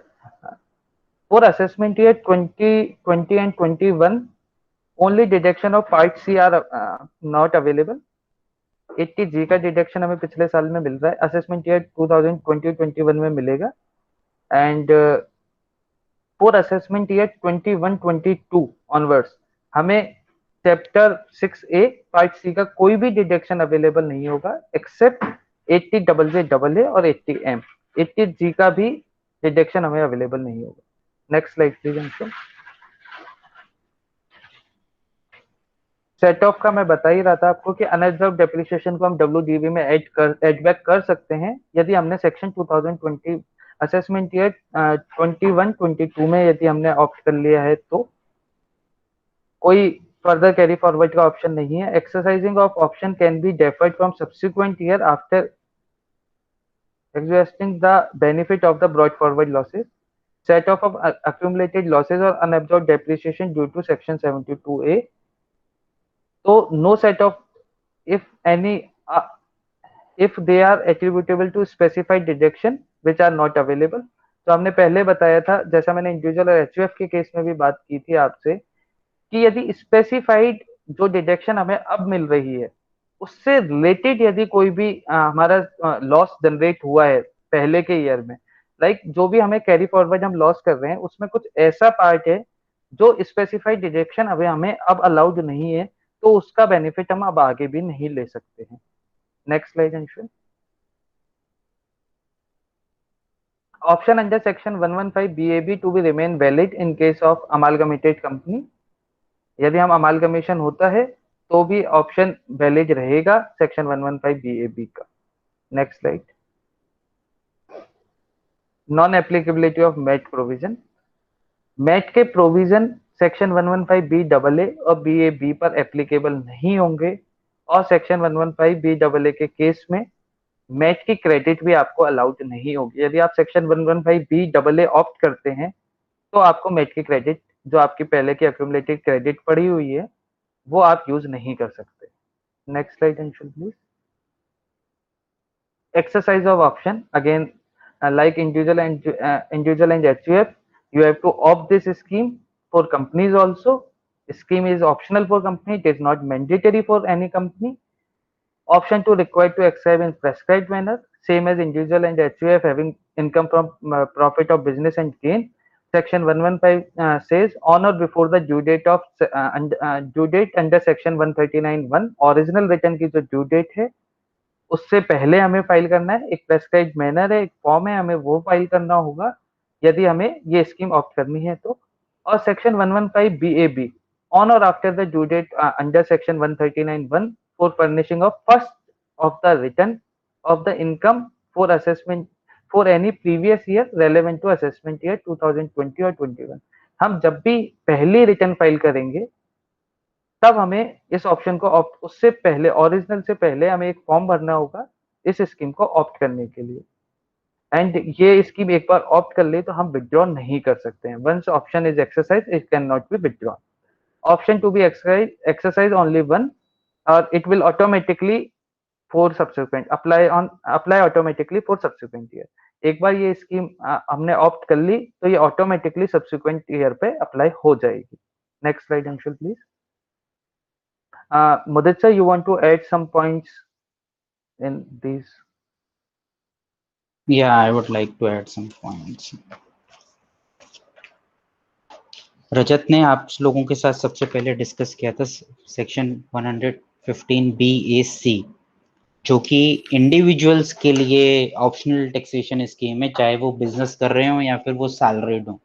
For assessment year 2020 and 21 only deduction of part C are not available. 80G का deduction हमें पिछले साल में मिल रहा है, assessment year 2020-21 में मिलेगा। And for assessment year 21-22 onwards हमें चैप्टर 6A पार्ट सी का कोई भी डिडक्शन अवेलेबल नहीं होगा एक्सेप्ट 80JJAA और 80M। 80G का भी डिडक्शन हमें अवेलेबल नहीं होगा। Next slide please Anshul. Set of का मैं बता ही रहा था आपको कि अनअब्जॉर्ब डेप्रिसिएशन को हम WDV में ऐड बैक कर सकते हैं यदि हमने सेक्शन 2020 असेसमेंट ईयर 21-22 में यदि हमने ऑप्ट कर लिया है तो कोई फर्दर कैरी फॉरवर्ड का ऑप्शन नहीं है। Exercising of option can be deferred from subsequent year after exhausting the benefit of the brought forward losses, set off of accumulated losses or unabsorbed depreciation due to section 72A. So no set off if any if they are attributable to specified deduction which are not available. तो हमने पहले बताया था, जैसा मैंने individual और HUF के case में भी बात की थी आपसे, कि यदि स्पेसिफाइड जो डिडक्शन हमें अब मिल रही है उससे रिलेटेड यदि कोई भी हमारा लॉस जनरेट हुआ है पहले के ईयर में, लाइक जो भी हमें कैरी फॉरवर्ड हम लॉस कर रहे हैं उसमें कुछ ऐसा पार्ट है जो स्पेसिफाइड डिडक्शन हमें अब अलाउड नहीं है, तो उसका बेनिफिट हम अब आगे भी नहीं ले सकते हैं। Next slide Anshul. Option under section 115 BAB to be remain valid in case of amalgamated company. यदि हम अमालगमेशन होता है तो भी ऑप्शन वैलिड रहेगा सेक्शन 115 BAB का। Next slide. Non applicability of MAT provision. MAT के प्रोविजन सेक्शन 115 BAA और BAB पर एप्लीकेबल नहीं होंगे और सेक्शन 115 BAA के केस में मैट की क्रेडिट भी आपको अलाउड नहीं होगी। यदि आप सेक्शन 115 BAA ऑप्ट करते हैं तो आपको मैट की क्रेडिट जो आपकी पहले की एक्यूमुलेटेड क्रेडिट पड़ी हुई है वो आप यूज नहीं कर सकते। Next slide Anshul please. Exercise of option again like individual and HUF, you have to opt this scheme for companies also. Scheme is optional for company, it is not mandatory for any company. Option 2 required to ascribe in prescribed manner, same as individual and HUF having income from profit of business and gain. Section 115 says on or before the due date of due date under section 139(1) original return की जो due date है उससे पहले हमें file करना है। एक prescribed manner है, एक फॉर्म है, हमें वो फाइल करना होगा यदि हमें ये स्कीम ऑप्ट करनी है तो। और सेक्शन 115 BAB ऑन और after the due date under section 139(1) for furnishing of first of the return of the income for assessment for any previous year relevant to assessment year 2020 और 21। हम जब भी पहली रिटर्न फाइल करेंगे तब हमें इस ऑप्शन को ऑप्ट उससे पहले ओरिजिनल से पहले हमें एक फॉर्म भरना होगा इस स्कीम को ऑप्ट करने के लिए। एंड ये स्कीम एक बार ऑप्ट कर ले तो हम विथड्रॉ नहीं कर सकते हैं। Once option is exercise it can not be withdrawn. Option to be exercise only one और it will automatically for subsequent apply automatically for subsequent year. एक बार ये स्कीम हमने ऑप्ट कर ली तो ये ऑटोमेटिकली सब्सिक्वेंट ईयर पे अप्लाई हो जाएगी। Next slide Anshul please. Mudit sir, you want to add some points in these? Yeah, I would like to add some points. रजत ने आप लोगों के साथ सबसे पहले डिस्कस किया था सेक्शन 15B(a)(c), जो कि इंडिविजुअल्स के लिए ऑप्शनल टैक्सेशन स्कीम है, चाहे वो बिजनेस कर रहे हो या फिर वो सैलरीड हो।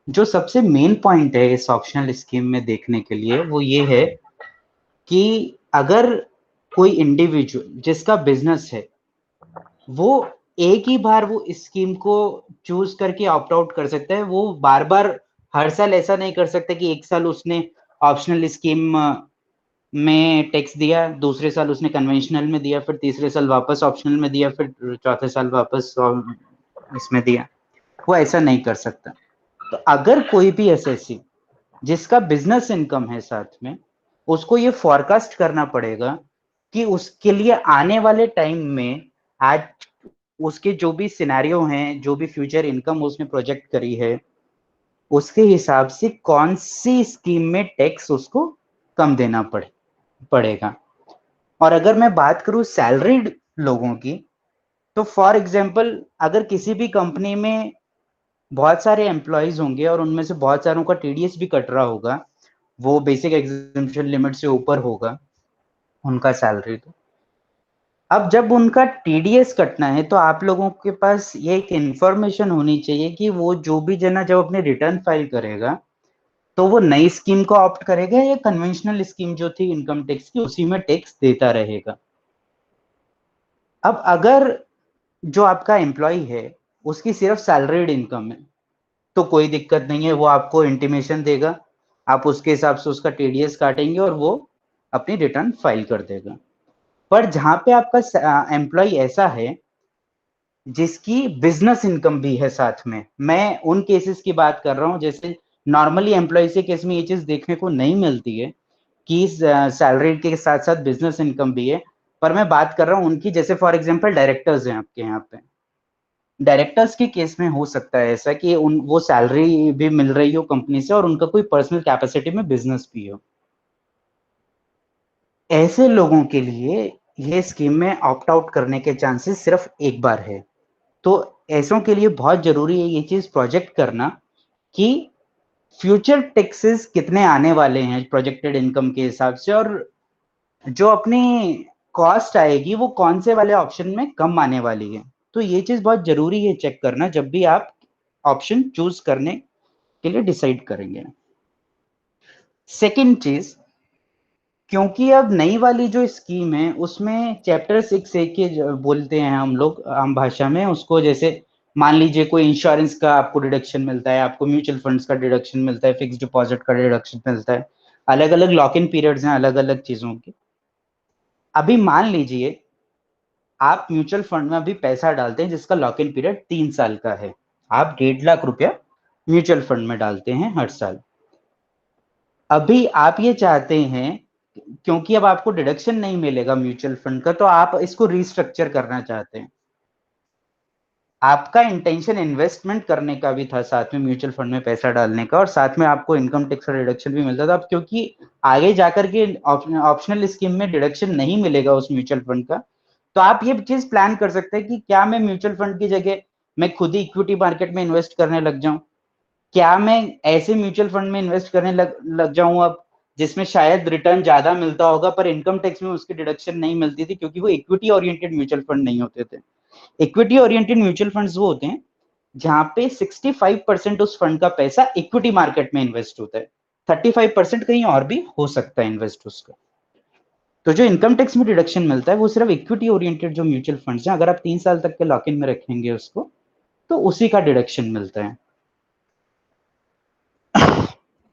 जो सबसे मेन पॉइंट है इस ऑप्शनल स्कीम में देखने के लिए वो ये है कि अगर कोई इंडिविजुअल जिसका बिजनेस है वो एक ही बार वो स्कीम को चूज करके ऑप्ट आउट कर सकता है, वो बार बार हर साल ऐसा नहीं कर सकता कि एक साल उसने ऑप्शनल स्कीम में टैक्स दिया, दूसरे साल उसने कन्वेंशनल में दिया, फिर तीसरे साल वापस ऑप्शनल में दिया, फिर चौथे साल वापस इसमें दिया। वो ऐसा नहीं कर सकता। तो अगर कोई भी एसएससी जिसका बिजनेस इनकम है साथ में, उसको ये फॉरकास्ट करना पड़ेगा कि उसके लिए आने वाले टाइम में आज उसके जो भी सिनेरियो हैं, जो भी फ्यूचर इनकम उसने प्रोजेक्ट करी है, उसके हिसाब से कौन सी स्कीम में टैक्स उसको कम देना पड़ेगा। और अगर मैं बात करूं सैलरीड लोगों की, तो फॉर एग्जांपल अगर किसी भी कंपनी में बहुत सारे एम्प्लॉयज होंगे और उनमें से बहुत सारों का टीडीएस भी कट रहा होगा, वो बेसिक एग्जेम्पशन लिमिट से ऊपर होगा उनका सैलरी। तो अब जब उनका टीडीएस कटना है तो आप लोगों के पास ये एक इंफॉर्मेशन होनी चाहिए कि वो जो भी जना जब अपने रिटर्न फाइल करेगा तो वो नई स्कीम को ऑप्ट करेगा या कन्वेंशनल स्कीम जो थी इनकम टैक्स की उसी में टैक्स देता रहेगा। अब अगर जो आपका एम्प्लॉय है उसकी सिर्फ सैलरीड इनकम है तो कोई दिक्कत नहीं है, वो आपको इंटीमेशन देगा, आप उसके हिसाब से उसका टीडीएस काटेंगे और वो अपनी रिटर्न फाइल कर देगा। पर जहां पे आपका एम्प्लॉय ऐसा है जिसकी बिजनेस इनकम भी है साथ में, मैं उन केसेस की बात कर रहा हूं, जैसे नॉर्मली एम्प्लॉय के केस में ये चीज देखने को नहीं मिलती है कि सैलरी के साथ साथ बिजनेस इनकम भी है। पर मैं बात कर रहा हूं उनकी, जैसे फॉर एग्जांपल डायरेक्टर्स हैं आपके यहाँ पे, डायरेक्टर्स के केस में हो सकता है ऐसा कि उन वो सैलरी भी मिल रही हो कंपनी से और उनका कोई पर्सनल कैपेसिटी में बिजनेस भी हो। ऐसे लोगों के लिए ये स्कीम में ऑप्ट आउट करने के चांसेस सिर्फ एक बार है। तो ऐसों के लिए बहुत जरूरी है ये चीज प्रोजेक्ट करना कि फ्यूचर टैक्सेस कितने आने वाले हैं प्रोजेक्टेड इनकम के हिसाब से, और जो अपनी कॉस्ट आएगी वो कौन से वाले ऑप्शन में कम आने वाली है। तो ये चीज बहुत जरूरी है चेक करना जब भी आप ऑप्शन चूज करने के लिए डिसाइड करेंगे। सेकंड चीज, क्योंकि अब नई वाली जो स्कीम है उसमें चैप्टर 6A के बोलते हैं हम लोग आम भाषा में उसको, जैसे मान लीजिए कोई इंश्योरेंस का आपको डिडक्शन मिलता है, आपको म्यूचुअल फंड्स का डिडक्शन मिलता है, फिक्स डिपॉजिट का डिडक्शन मिलता है, अलग अलग लॉक इन पीरियड्स हैं अलग अलग चीजों के। अभी मान लीजिए आप म्यूचुअल फंड में अभी पैसा डालते हैं जिसका लॉक इन पीरियड 3 साल का है, आप 1.5 लाख रुपया म्यूचुअल फंड में डालते हैं हर साल। अभी आप ये चाहते हैं क्योंकि अब आपको डिडक्शन नहीं मिलेगा म्यूचुअल फंड का, तो आप इसको रिस्ट्रक्चर करना चाहते हैं। आपका इंटेंशन इन्वेस्टमेंट करने का भी था, साथ में म्यूचुअल फंड में पैसा डालने का, और साथ में आपको इनकम टैक्स का डिडक्शन भी मिलता था। अब क्योंकि आगे जाकर के ऑप्शनल स्कीम में डिडक्शन नहीं मिलेगा उस म्यूचुअल फंड का, तो आप ये चीज प्लान कर सकते हैं कि क्या मैं म्यूचुअल फंड की जगह मैं खुद ही इक्विटी मार्केट में इन्वेस्ट करने लग जाऊं, क्या मैं ऐसे म्यूचुअल फंड में इन्वेस्ट करने लग जाऊं अब जिसमें शायद रिटर्न ज्यादा मिलता होगा पर इनकम टैक्स में उसकी डिडक्शन नहीं मिलती थी क्योंकि वो इक्विटी ओरिएंटेड म्यूचुअल फंड नहीं होते थे। इक्विटी ओरिएंटेड म्यूचुअल फंड्स वो होते हैं जहां पे 65% उस फंड का पैसा इक्विटी मार्केट में इन्वेस्ट होता है, 35% कहीं और भी हो सकता है इन्वेस्ट उसका। तो जो इनकम टैक्स में डिडक्शन मिलता है वो सिर्फ इक्विटी ओरिएंटेड जो म्यूचुअल फंड्स हैं, अगर आप 3 साल तक के लॉक इन में रखेंगे उसको तो उसी का डिडक्शन मिलता है।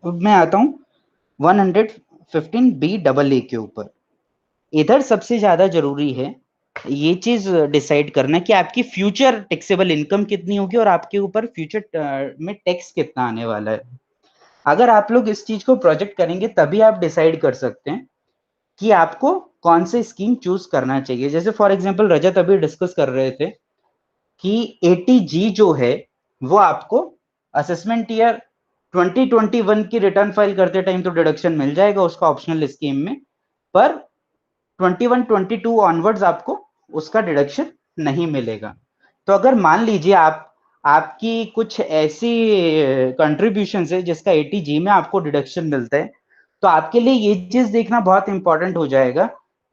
अब मैं आता हूं 115B(AA) के ऊपर। इधर सबसे ज्यादा जरूरी है ये चीज डिसाइड करना कि आपकी फ्यूचर टैक्सेबल इनकम कितनी होगी और आपके ऊपर फ्यूचर में टैक्स कितना आने वाला है। अगर आप लोग इस चीज को प्रोजेक्ट करेंगे तभी आप डिसाइड कर सकते हैं कि आपको कौन सी स्कीम चूज करना चाहिए। जैसे फॉर एग्जांपल रजत अभी डिस्कस कर रहे थे कि 80G जो है वो आपको असेसमेंट ईयर 2021 की रिटर्न फाइल करते टाइम तो डिडक्शन मिल जाएगा उसका ऑप्शनल स्कीम में, पर 21-22 ऑनवर्ड्स आपको उसका डिडक्शन नहीं मिलेगा। तो अगर मान लीजिए आपकी कुछ ऐसी कंट्रीब्यूशन है जिसका 80G में आपको डिडक्शन मिलता है, तो आपके लिए ये चीज देखना बहुत इंपॉर्टेंट हो जाएगा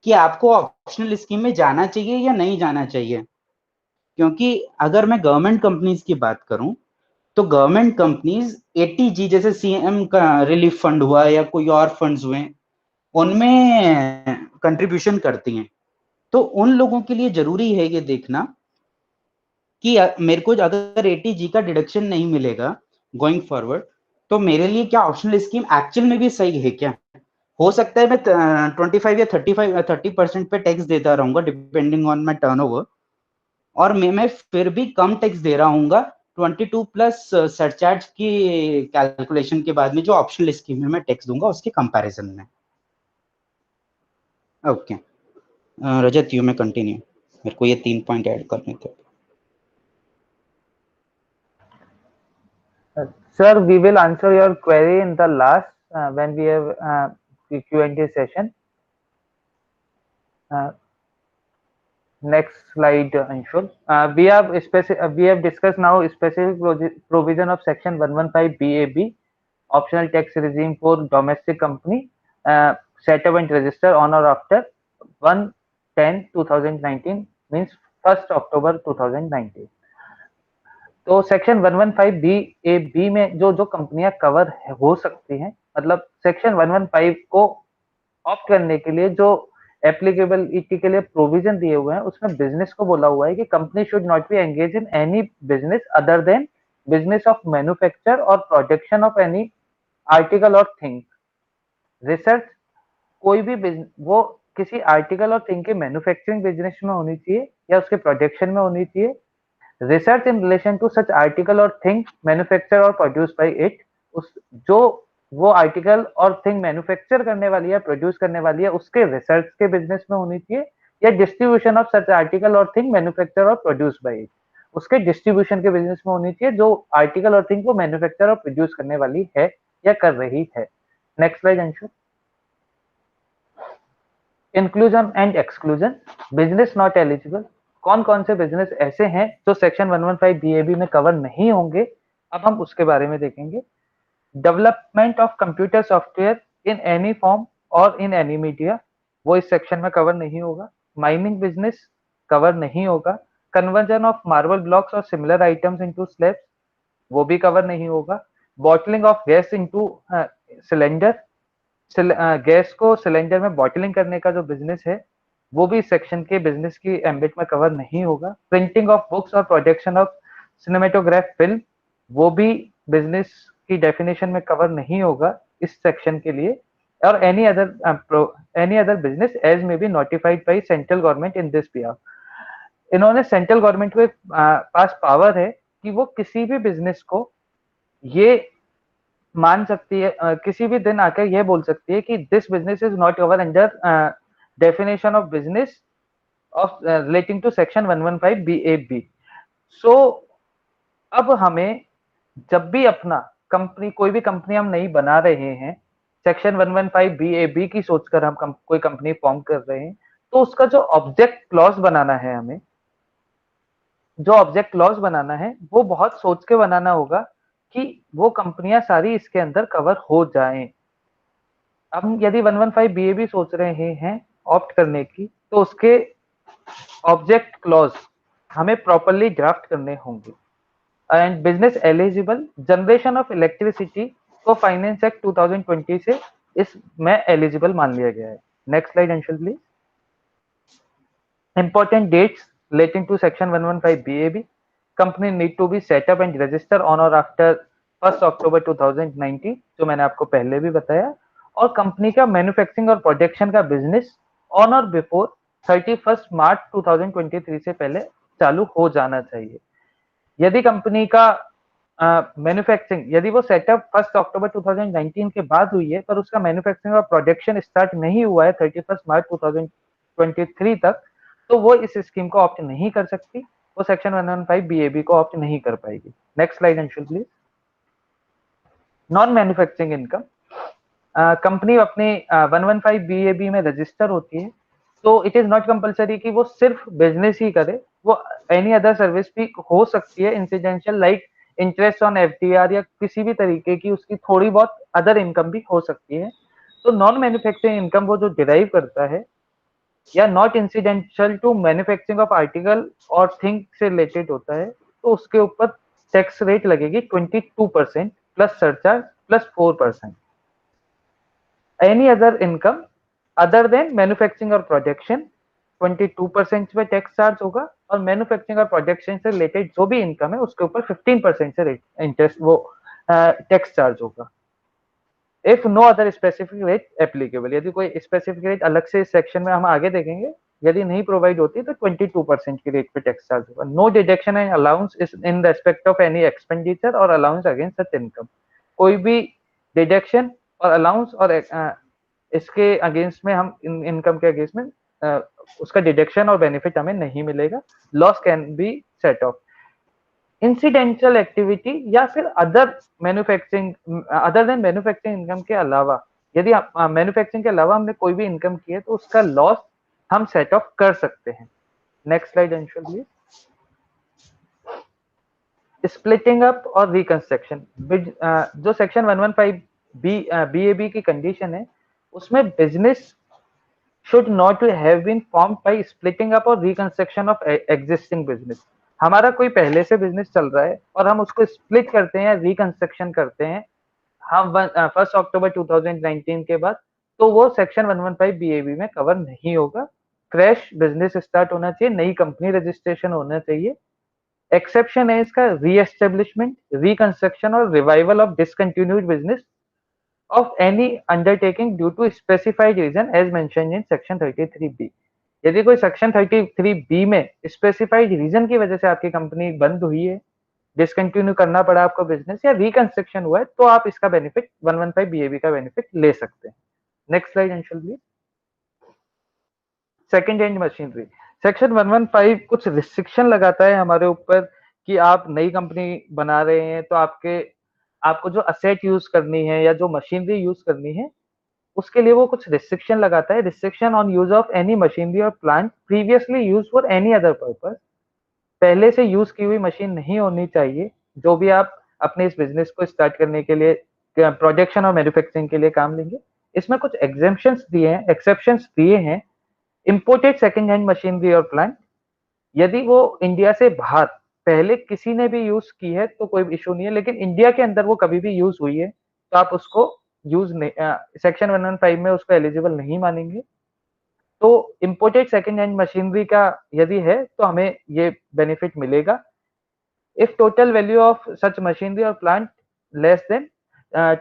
कि आपको ऑप्शनल स्कीम में जाना चाहिए या नहीं जाना चाहिए। क्योंकि अगर मैं गवर्नमेंट कंपनीज की बात करूं तो गवर्नमेंट कंपनीज 80G जैसे सीएम का रिलीफ फंड हुआ या कोई और फंड्स हुए उनमें कंट्रीब्यूशन करती हैं। तो उन लोगों के लिए जरूरी है ये देखना कि मेरे को अगर 80G का डिडक्शन नहीं मिलेगा गोइंग फॉरवर्ड तो मेरे लिए क्या ऑप्शनल स्कीम एक्चुअल में भी सही है क्या। हो सकता है मैं 25 या 30% पे टैक्स देता रहूंगा डिपेंडिंग ऑन माई टर्नओवर, और मैं फिर भी कम टैक्स दे रहा हूँ 22 प्लस सरचार्ज की कैलकुलेशन के बाद में जो ऑप्शनल स्कीम में मैं टैक्स दूंगा उसके कंपैरिजन में। ओके रजत, यू में कंटिन्यू, मेरे को ये 3 पॉइंट ऐड करने थे। Sir, we will answer your query in the last when we have the Q&A session. Next slide, Anshul. We have discussed now specific provision of Section 115 BAB, optional tax regime for domestic company set up and register on or after 1/10/2019, means 1st October 2019. तो section 115 BAB में जो जो कंपनियां cover हो सकती हैं, मतलब section 115 को ऑप्ट करने के लिए जो एप्लीकेबिलिटी के लिए प्रोविजन दिए हुए हैं उसमें बिजनेस को बोला हुआ है कि company should not be engage in any business other than business of manufacture और प्रोडक्शन ऑफ एनी आर्टिकल और थिंग। रिसर्च कोई भी वो किसी आर्टिकल और थिंग के मैन्युफैक्चरिंग बिजनेस में होनी चाहिए या उसके प्रोडक्शन में होनी चाहिए। Research in relation to such article और थिंग मैन्युफैक्चर और प्रोड्यूस बाय इट, उस जो वो आर्टिकल और थिंग मैन्युफैक्चर करने वाली है प्रोड्यूस करने वाली है उसके रिसर्च के बिजनेस में होनी चाहिए, या डिस्ट्रीब्यूशन ऑफ सच आर्टिकल और थिंग मैन्युफैक्चर और प्रोड्यूस बाय इट, उसके डिस्ट्रीब्यूशन के बिजनेस में होनी चाहिए जो आर्टिकल और थिंग को मैन्युफैक्चर और प्रोड्यूस करने वाली है या कर रही है। Next slide Anshu. Inclusion and exclusion, business not eligible, कौन कौन से बिजनेस ऐसे हैं जो सेक्शन 115 BAB में कवर नहीं होंगे, अब हम उसके बारे में देखेंगे। Development of computer software in any form और इन एनी मीडिया, वो इस सेक्शन में कवर नहीं होगा। माइनिंग बिजनेस कवर नहीं होगा। कन्वर्जन ऑफ मार्बल ब्लॉक्स और सिमिलर आइटम्स इनटू स्लैब्स, वो भी कवर नहीं होगा। Bottling of gas into cylinder, gas को सिलेंडर में बॉटलिंग करने का जो बिजनेस है वो भी इस सेक्शन के बिजनेस की एम्बिट में कवर नहीं होगा। प्रिंटिंग ऑफ बुक्स और प्रोडक्शन ऑफ सिनेमेटोग्राफ फिल्म, वो भी बिजनेस की डेफिनेशन में कवर नहीं होगा इस सेक्शन के लिए। और any other business as may be notified by central government in this behalf, इन्होंने सेंट्रल गवर्नमेंट के पास पावर है कि वो किसी भी बिजनेस को ये मान सकती है, किसी भी दिन आकर यह बोल सकती है कि this business is not cover under definition of business of relating to section 115 BAB। So अब हमें जब भी अपना कंपनी कोई भी कंपनी हम नहीं बना रहे हैं, सेक्शन 115 BAB की सोचकर हम कोई कंपनी फॉर्म कर रहे हैं, तो उसका जो ऑब्जेक्ट क्लॉज बनाना है, हमें जो ऑब्जेक्ट क्लॉज बनाना है वो बहुत सोच के बनाना होगा कि वो कंपनियां सारी इसके अंदर कवर हो जाएं। हम यदि 115 BAB सोच रहे हैं ऑप्ट करने की, तो उसके ऑब्जेक्ट क्लॉज हमें प्रॉपर्ली ड्राफ्ट करने होंगे। And business eligible, generation of electricity को फाइनेंस एक्ट 2020 से इसमें एलिजिबल मान लिया गया है। Next slide Anshul please. Important dates relating to section 115 BAB, company need to be set up and register on or after 1st October 2019, जो मैंने आपको पहले भी बताया, और कंपनी का मैन्युफैक्चरिंग और प्रोडक्शन का बिजनेस ऑन और बिफोर 31 मार्च 2023 से पहले चालू हो जाना चाहिए। यदि कंपनी का मैन्युफैक्चरिंग यदि वो सेटअप 1 अक्टूबर 2019 के बाद हुई है पर उसका मैन्युफैक्चरिंग और प्रोडक्शन स्टार्ट नहीं हुआ है 31 मार्च 2023 तक, तो वो इस स्कीम को ऑप्ट नहीं कर सकती, वो सेक्शन 115 BAB को ऑप्ट नहीं कर पाएगी। Next slide Anshul please. Non manufacturing income, company अपने 115 BAB में रजिस्टर होती है, तो इट इज नॉट कंपलसरी कि वो सिर्फ बिजनेस ही करे, वो एनी अदर सर्विस भी हो सकती है incidental, like interest on FDR या किसी भी तरीके की उसकी थोड़ी बहुत अदर इनकम भी हो सकती है। तो नॉन मैन्युफैक्चरिंग इनकम वो जो डिराइव करता है या not incidental to manufacturing of article और थिंग से रिलेटेड होता है, तो उसके ऊपर टैक्स रेट लगेगी 22% plus surcharge plus 4%। Any other income other than manufacturing और प्रोडक्शन 22% पे टैक्स चार्ज होगा, और मैन्युफैक्चरिंग और प्रोडक्शन से रिलेटेड जो भी इनकम है उसके ऊपर 15% से इंटरेस्ट वो टैक्स चार्ज होगा। If no other specific rate applicable, यदि कोई स्पेसिफिक रेट अलग से इस सेक्शन में हम आगे देखेंगे, यदि नहीं प्रोवाइड होती तो 22% की रेट पे टैक्स चार्ज होगा। No deduction and allowance is in respect of any expenditure और अलाउंस अगेंस्ट सच इनकम। कोई भी डिडक्शन और अलाउंस और इसके अगेंस्ट में हम इनकम के अगेंस्ट में उसका डिडक्शन और बेनिफिट हमें नहीं मिलेगा। Loss can be set of. Incidental activity या फिर अदर देन मैन्युफैक्चरिंग इनकम के अलावा, यदि मैन्युफैक्चरिंग के अलावा हमने कोई भी इनकम की है तो उसका लॉस हम सेट ऑफ कर सकते हैं। Next slide Anshul please. Splitting up और रिकंस्ट्रक्शन, जो सेक्शन 115 BAB की कंडीशन है उसमें business should not have been formed by splitting up or reconstruction of existing business। हमारा कोई पहले से बिजनेस चल रहा है और हम उसको स्प्लिट करते हैं या रिकंस्ट्रक्शन करते हैं हम 1 अक्टूबर 2019 के बाद, तो वो सेक्शन 115 BAB में कवर नहीं होगा। फ्रेश बिजनेस स्टार्ट होना चाहिए, नई कंपनी रजिस्ट्रेशन होना चाहिए। एक्सेप्शन है इसका रीएस्टेब्लिशमेंट, रिकंस्ट्रक्शन और revival of discontinued business of any undertaking due to specified reason as mentioned in section 33B। यदि कोई सेक्शन 33B में स्पेसिफाइड रीजन की वजह से आपकी कंपनी बंद हुई है, डिसकंटिन्यू करना पड़ा आपको बिजनेस या रिकंस्ट्रक्शन हुआ है, तो आप इसका बेनिफिट 115 BAB का बेनिफिट ले सकते हैं। Next slide Anshul please. Second hand machinery, section 115 कुछ रिस्ट्रिक्शन लगाता है हमारे ऊपर कि आप नई कंपनी बना रहे हैं तो आपको जो असेट यूज करनी है या जो मशीनरी यूज करनी है उसके लिए वो कुछ रिस्ट्रिक्शन लगाता है। Restriction on use of any machinery और plant previously use for any other purpose, पहले से यूज की हुई मशीन नहीं होनी चाहिए जो भी आप अपने इस बिजनेस को स्टार्ट करने के लिए प्रोडक्शन और मैन्युफैक्चरिंग के लिए काम लेंगे। इसमें कुछ एग्जेम्पशंस दिए हैं, एक्सेप्शंस दिए हैं। इंपोर्टेड सेकंड हैंड मशीनरी और प्लांट, यदि वो इंडिया से बाहर पहले किसी ने भी यूज की है तो कोई इशू नहीं है, लेकिन इंडिया के अंदर वो कभी भी यूज हुई है तो आप उसको यूज नहीं, सेक्शन 115 में उसको एलिजिबल नहीं मानेंगे। तो इंपोर्टेड सेकंड हैंड मशीनरी का यदि है तो हमें ये बेनिफिट मिलेगा। If total value of such machinery और plant less than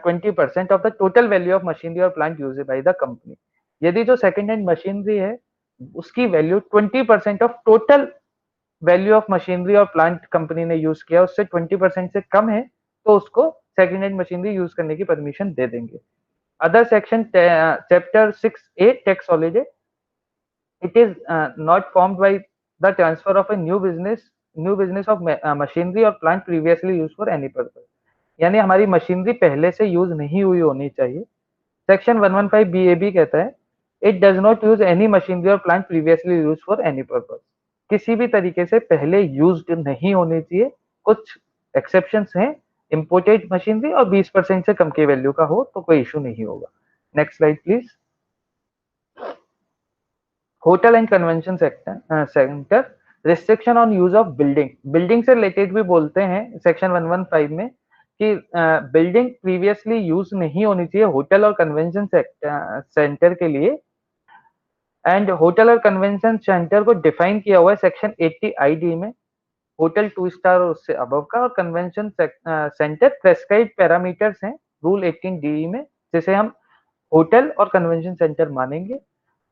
20% of the total value of machinery और plant use by the company, यदि जो सेकंड हैंड मशीनरी है उसकी वैल्यू 20% of total value of machinery और प्लांट कंपनी ने यूज किया उससे 20% से कम है तो उसको सेकंड हैंड मशीनरी यूज करने की परमिशन दे देंगे। Other section chapter 6A tax holiday, it is not formed by the transfer of a new business of machinery or plant previously used for any purpose, यानी हमारी machinery पहले से use नहीं हुई होनी चाहिए। सेक्शन 115 BAB कहता है it does not use any machinery और plant previously use for any purpose, किसी भी तरीके से पहले यूज्ड नहीं होनी चाहिए। कुछ एक्सेप्शंस हैं, इंपोर्टेड मशीनरी और 20% से कम की वैल्यू का हो तो कोई इशू नहीं होगा। Next slide please. Hotel and convention centre, restriction on use of building, building से रिलेटेड भी बोलते हैं सेक्शन 115 में कि बिल्डिंग प्रीवियसली यूज नहीं होनी चाहिए होटल और कन्वेंशन सेंटर के लिए। एंड होटल और कन्वेंशन सेंटर को डिफाइन किया हुआ है सेक्शन 80 ID में, होटल 2 स्टार और उससे अबव का, और कन्वेंशन सेंटर प्रेस्क्राइब पैरामीटर्स हैं रूल 18 DE में जिसे हम होटल और कन्वेंशन सेंटर मानेंगे।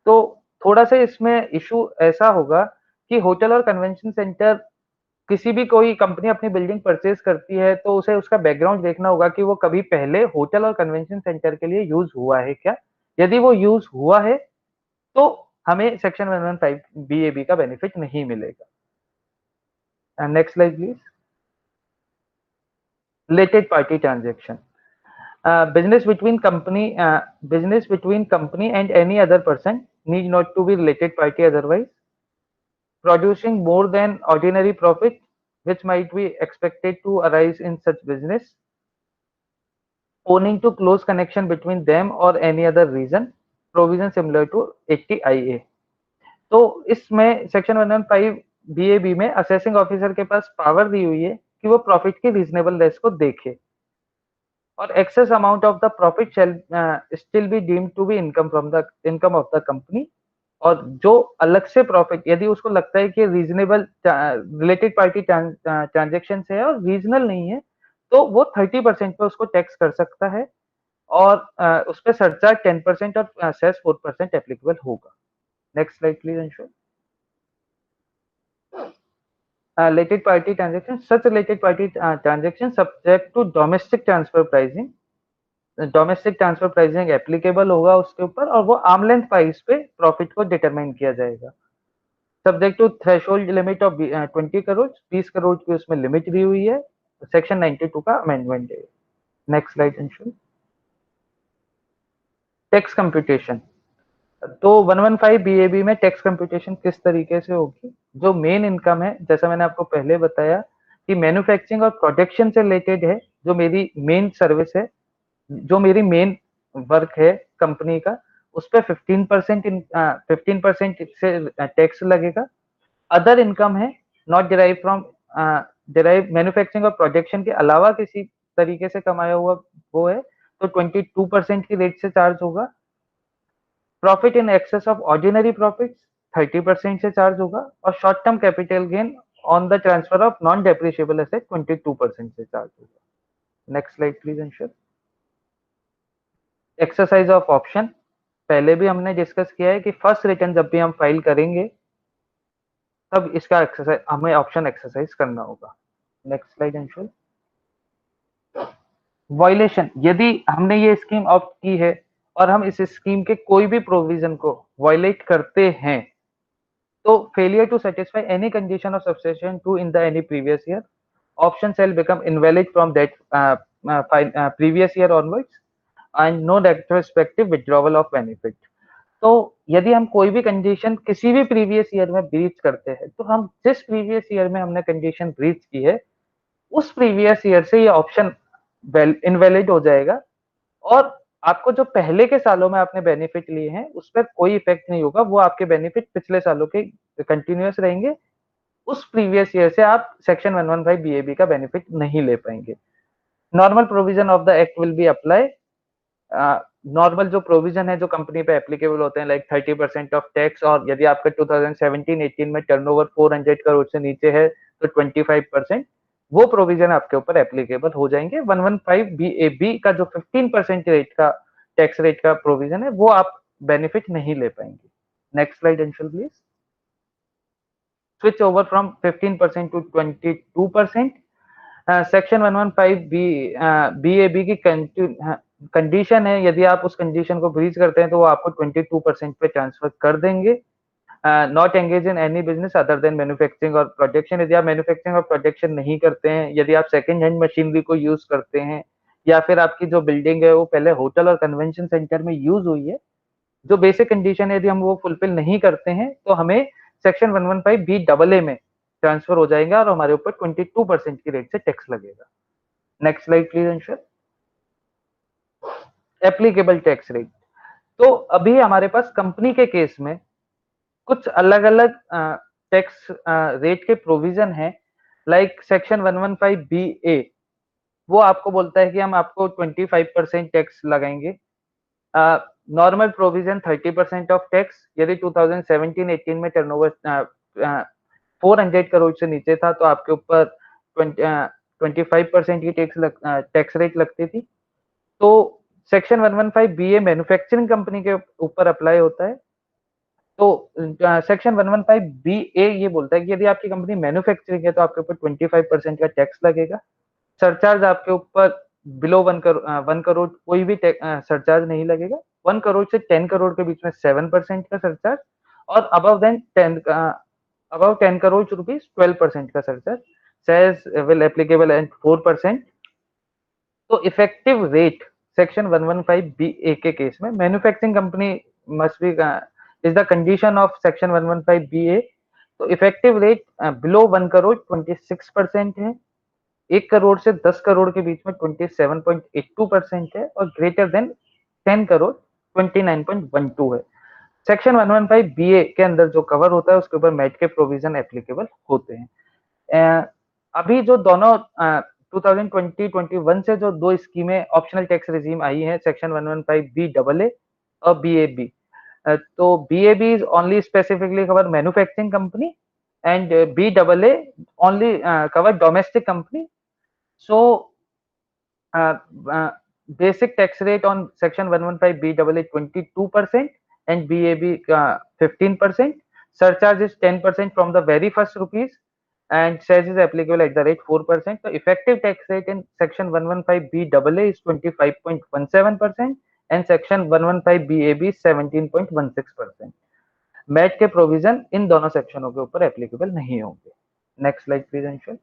तो थोड़ा सा इसमें इशू ऐसा होगा कि होटल और कन्वेंशन सेंटर, किसी भी कोई कंपनी अपनी बिल्डिंग परचेज करती है तो उसे उसका बैकग्राउंड देखना होगा कि वो कभी पहले होटल और कन्वेंशन सेंटर के लिए यूज हुआ है क्या। यदि वो यूज हुआ है तो हमें सेक्शन 115 BAB का बेनिफिट नहीं मिलेगा। Next slide please. Related party transaction, business between company and any other person need not to be related party otherwise, producing more than ordinary profit which might be expected to arise in such business, owing to close connection between them or any other reason, provision similar to 80 IA. तो इसमें section 115 BAB में assessing officer के पास power दी हुई है कि वो profit की रीजनेबलनेस को देखे और excess amount of the profit shall still be deemed to be income of the company. और जो अलग से प्रॉफिट यदि उसको लगता है कि रीजनेबल रिलेटेड पार्टी ट्रांजेक्शन है और रीजनल नहीं है तो वो 30% पे उसको टैक्स कर सकता है और उस पर सरचार्ज 10% और सेस 4% एप्लीकेबल होगा। Next slide please Anshul. related party transaction, such related party transaction subject to domestic transfer pricing, domestic transfer pricing applicable होगा उसके ऊपर और वो आर्म लेंथ प्राइस पे प्रॉफिट को डिटरमाइन किया जाएगा। Subject to threshold limit of 20 crore, 20 crore की उसमें लिमिट दी हुई है। सेक्शन 92 का अमेंडमेंट है। Next slide Anshul. Tax computation, तो 115 BAB में टैक्स कंप्यूटेशन किस तरीके से होगी? जो मेन इनकम है, जैसा मैंने आपको पहले बताया कि मैन्युफैक्चरिंग और प्रोडक्शन से रिलेटेड है, जो मेरी मेन सर्विस है, जो मेरी मेन वर्क है कंपनी का, उस पर 15% से टैक्स लगेगा। अदर इनकम है नॉट डिराइव फ्रॉम मैन्युफैक्चरिंग और प्रोडक्शन के अलावा किसी तरीके से कमाया हुआ वो है तो 22% की रेट से चार्ज होगा। Profit in excess of ordinary profit 30% से चार्ज होगा और short term capital gain on the transfer of non depreciable asset 22% से चार्ज होगा। Next slide please Anshul. Exercise of option, पहले भी हमने डिस्कस किया है कि फर्स्ट रिटर्न जब भी हम फाइल करेंगे तब इसका एक्सरसाइज हमें ऑप्शन एक्सरसाइज करना होगा। Next slide Anshul. वायलेशन, यदि हमने ये स्कीम ऑप्ट की है और हम इस स्कीम के कोई भी प्रोविजन को वायलेट करते हैं तो failure to satisfy any condition of subscription to in the any previous year, option shall become invalid from that previous year onwards and no retrospective withdrawal of benefit. तो यदि हम कोई भी कंडीशन किसी भी प्रीवियस ईयर में breach करते हैं तो हम जिस प्रीवियस ईयर में हमने कंडीशन ब्रीच की है उस प्रीवियस ईयर से ये ऑप्शन इनवैलिड हो जाएगा और आपको जो पहले के सालों में आपने बेनिफिट लिए हैं उस पर कोई इफेक्ट नहीं होगा। वो आपके बेनिफिट पिछले सालों के कंटिन्यूअस रहेंगे। उस प्रीवियस ईयर से आप सेक्शन 115 BAB का बेनिफिट नहीं ले पाएंगे। Normal provision of the act will be apply. Normal जो प्रोविजन है जो कंपनी पे एप्लीकेबल होते हैं लाइक 30% ऑफ टैक्स, और यदि आपका 2017-18 में टर्नओवर 400 करोड़ से नीचे है तो 25%, वो प्रोविजन आपके ऊपर एप्लीकेबल हो जाएंगे। 115 BAB का जो 15% रेट का टैक्स रेट का प्रोविजन है वो आप बेनिफिट नहीं ले पाएंगे। Next slide Anshul please. Switch over from 15% to 22%। Section 115 BAB की कंडीशन है, यदि आप उस कंडीशन को ब्रीच करते हैं तो वो आपको 22% पे ट्रांसफर कर देंगे। Not engage in any business other than manufacturing और प्रोडक्शन, यदि आप मैन्युफैक्चरिंग और प्रोडक्शन नहीं करते हैं, यदि आप सेकंड हैंड मशीनरी को यूज करते हैं या फिर आपकी जो बिल्डिंग है वो पहले होटल और कन्वेंशन सेंटर में यूज हुई है, जो बेसिक कंडीशन है यदि हम वो फुलफिल नहीं करते हैं तो हमें सेक्शन 115 BAA में ट्रांसफर हो जाएगा और हमारे ऊपर 22% की रेट से टैक्स लगेगा। Next slide please Anshul. Applicable tax rate, तो अभी हमारे पास कंपनी के केस में कुछ अलग अलग टैक्स रेट के प्रोविजन है। लाइक सेक्शन 115 BA वो आपको बोलता है कि हम आपको 25% टैक्स लगाएंगे। नॉर्मल प्रोविजन 30% ऑफ टैक्स, यदि 2017-18 में टर्नओवर 400 करोड़ से नीचे था तो आपके ऊपर 25% की टैक्स रेट लगती थी। तो सेक्शन 115 BA मैन्युफैक्चरिंग कंपनी के ऊपर अप्लाई होता है। तो सेक्शन 115 BA ये बोलता है कि यदि आपकी कंपनी मैन्युफैक्चरिंग है तो आपके ऊपर 25% का टैक्स लगेगा। सरचार्ज आपके ऊपर बिलो 1 करोड़ कोई भी सरचार्ज नहीं लगेगा। 1 करोड़ से 10 करोड़ के बीच में 7% का सरचार्ज और अबव 10 करोड़ रुपीज 12% का surcharge. Cess will applicable at 4%। तो इफेक्टिव रेट सेक्शन 115 BA के केस में manufacturing company must be is the condition of section 115 BA, तो इफेक्टिव रेट बिलो 1 करोड़ 26% है। 1 करोड़ से 10 करोड़ के बीच में 27.82% है और ग्रेटर देन 10 करोड़ 29.12 है। सेक्शन 115 बीए के अंदर जो कवर होता है उसके ऊपर मैट के प्रोविजन एप्लीकेबल होते हैं। अभी जो दोनों 2020-21 से जो दो स्कीमें ऑप्शनल टैक्स रिजीम आई है, सेक्शन 115 बी डबल ए और BAB, तो BAB is only specifically cover manufacturing company and BAA only cover domestic company. So basic tax rate on section 115 BAA 22% and BAB 15%. Surcharge is 10% from the very first rupees and cess is applicable at the rate 4%. So effective tax rate in section 115 BAA is 25.17% and section 115 BAB 17.16%. Mat के provision in दोनों सेक्शनों के ऊपर applicable नहीं होंगे। Next slide please Anshul.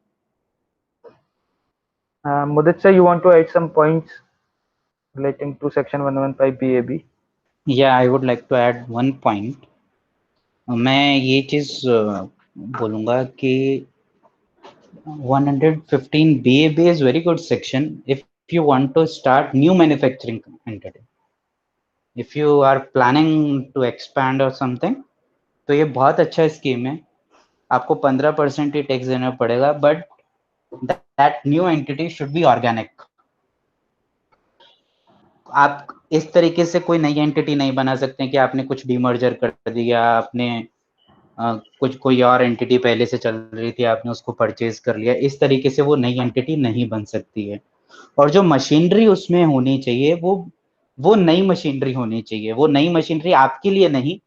Mudit sir, you want to add some points relating to section 115 BAB? Yeah, I would like to add one point. मैं ये चीज बोलूंगा कि 115 BAB is very good section if you want to start new manufacturing entity. If you are planning to expand or something, तो ये बहुत अच्छा scheme है। आपको 15% ही टैक्स देना पड़ेगा, but that new entity should be organic. आप इस तरीके से कोई नई एंटिटी नहीं बना सकते कि आपने कुछ डीमर्जर कर दिया, आपने कुछ कोई और एंटिटी पहले से चल रही थी, आपने उसको परचेज कर लिया। इस तरीके से वो नई एंटिटी नहीं बन सकती है। और जो मशीनरी उसमें होनी चाहिए वो नई मशीनरी होनी चाहिए। वो नई मशीनरी आपके लिए नहीं,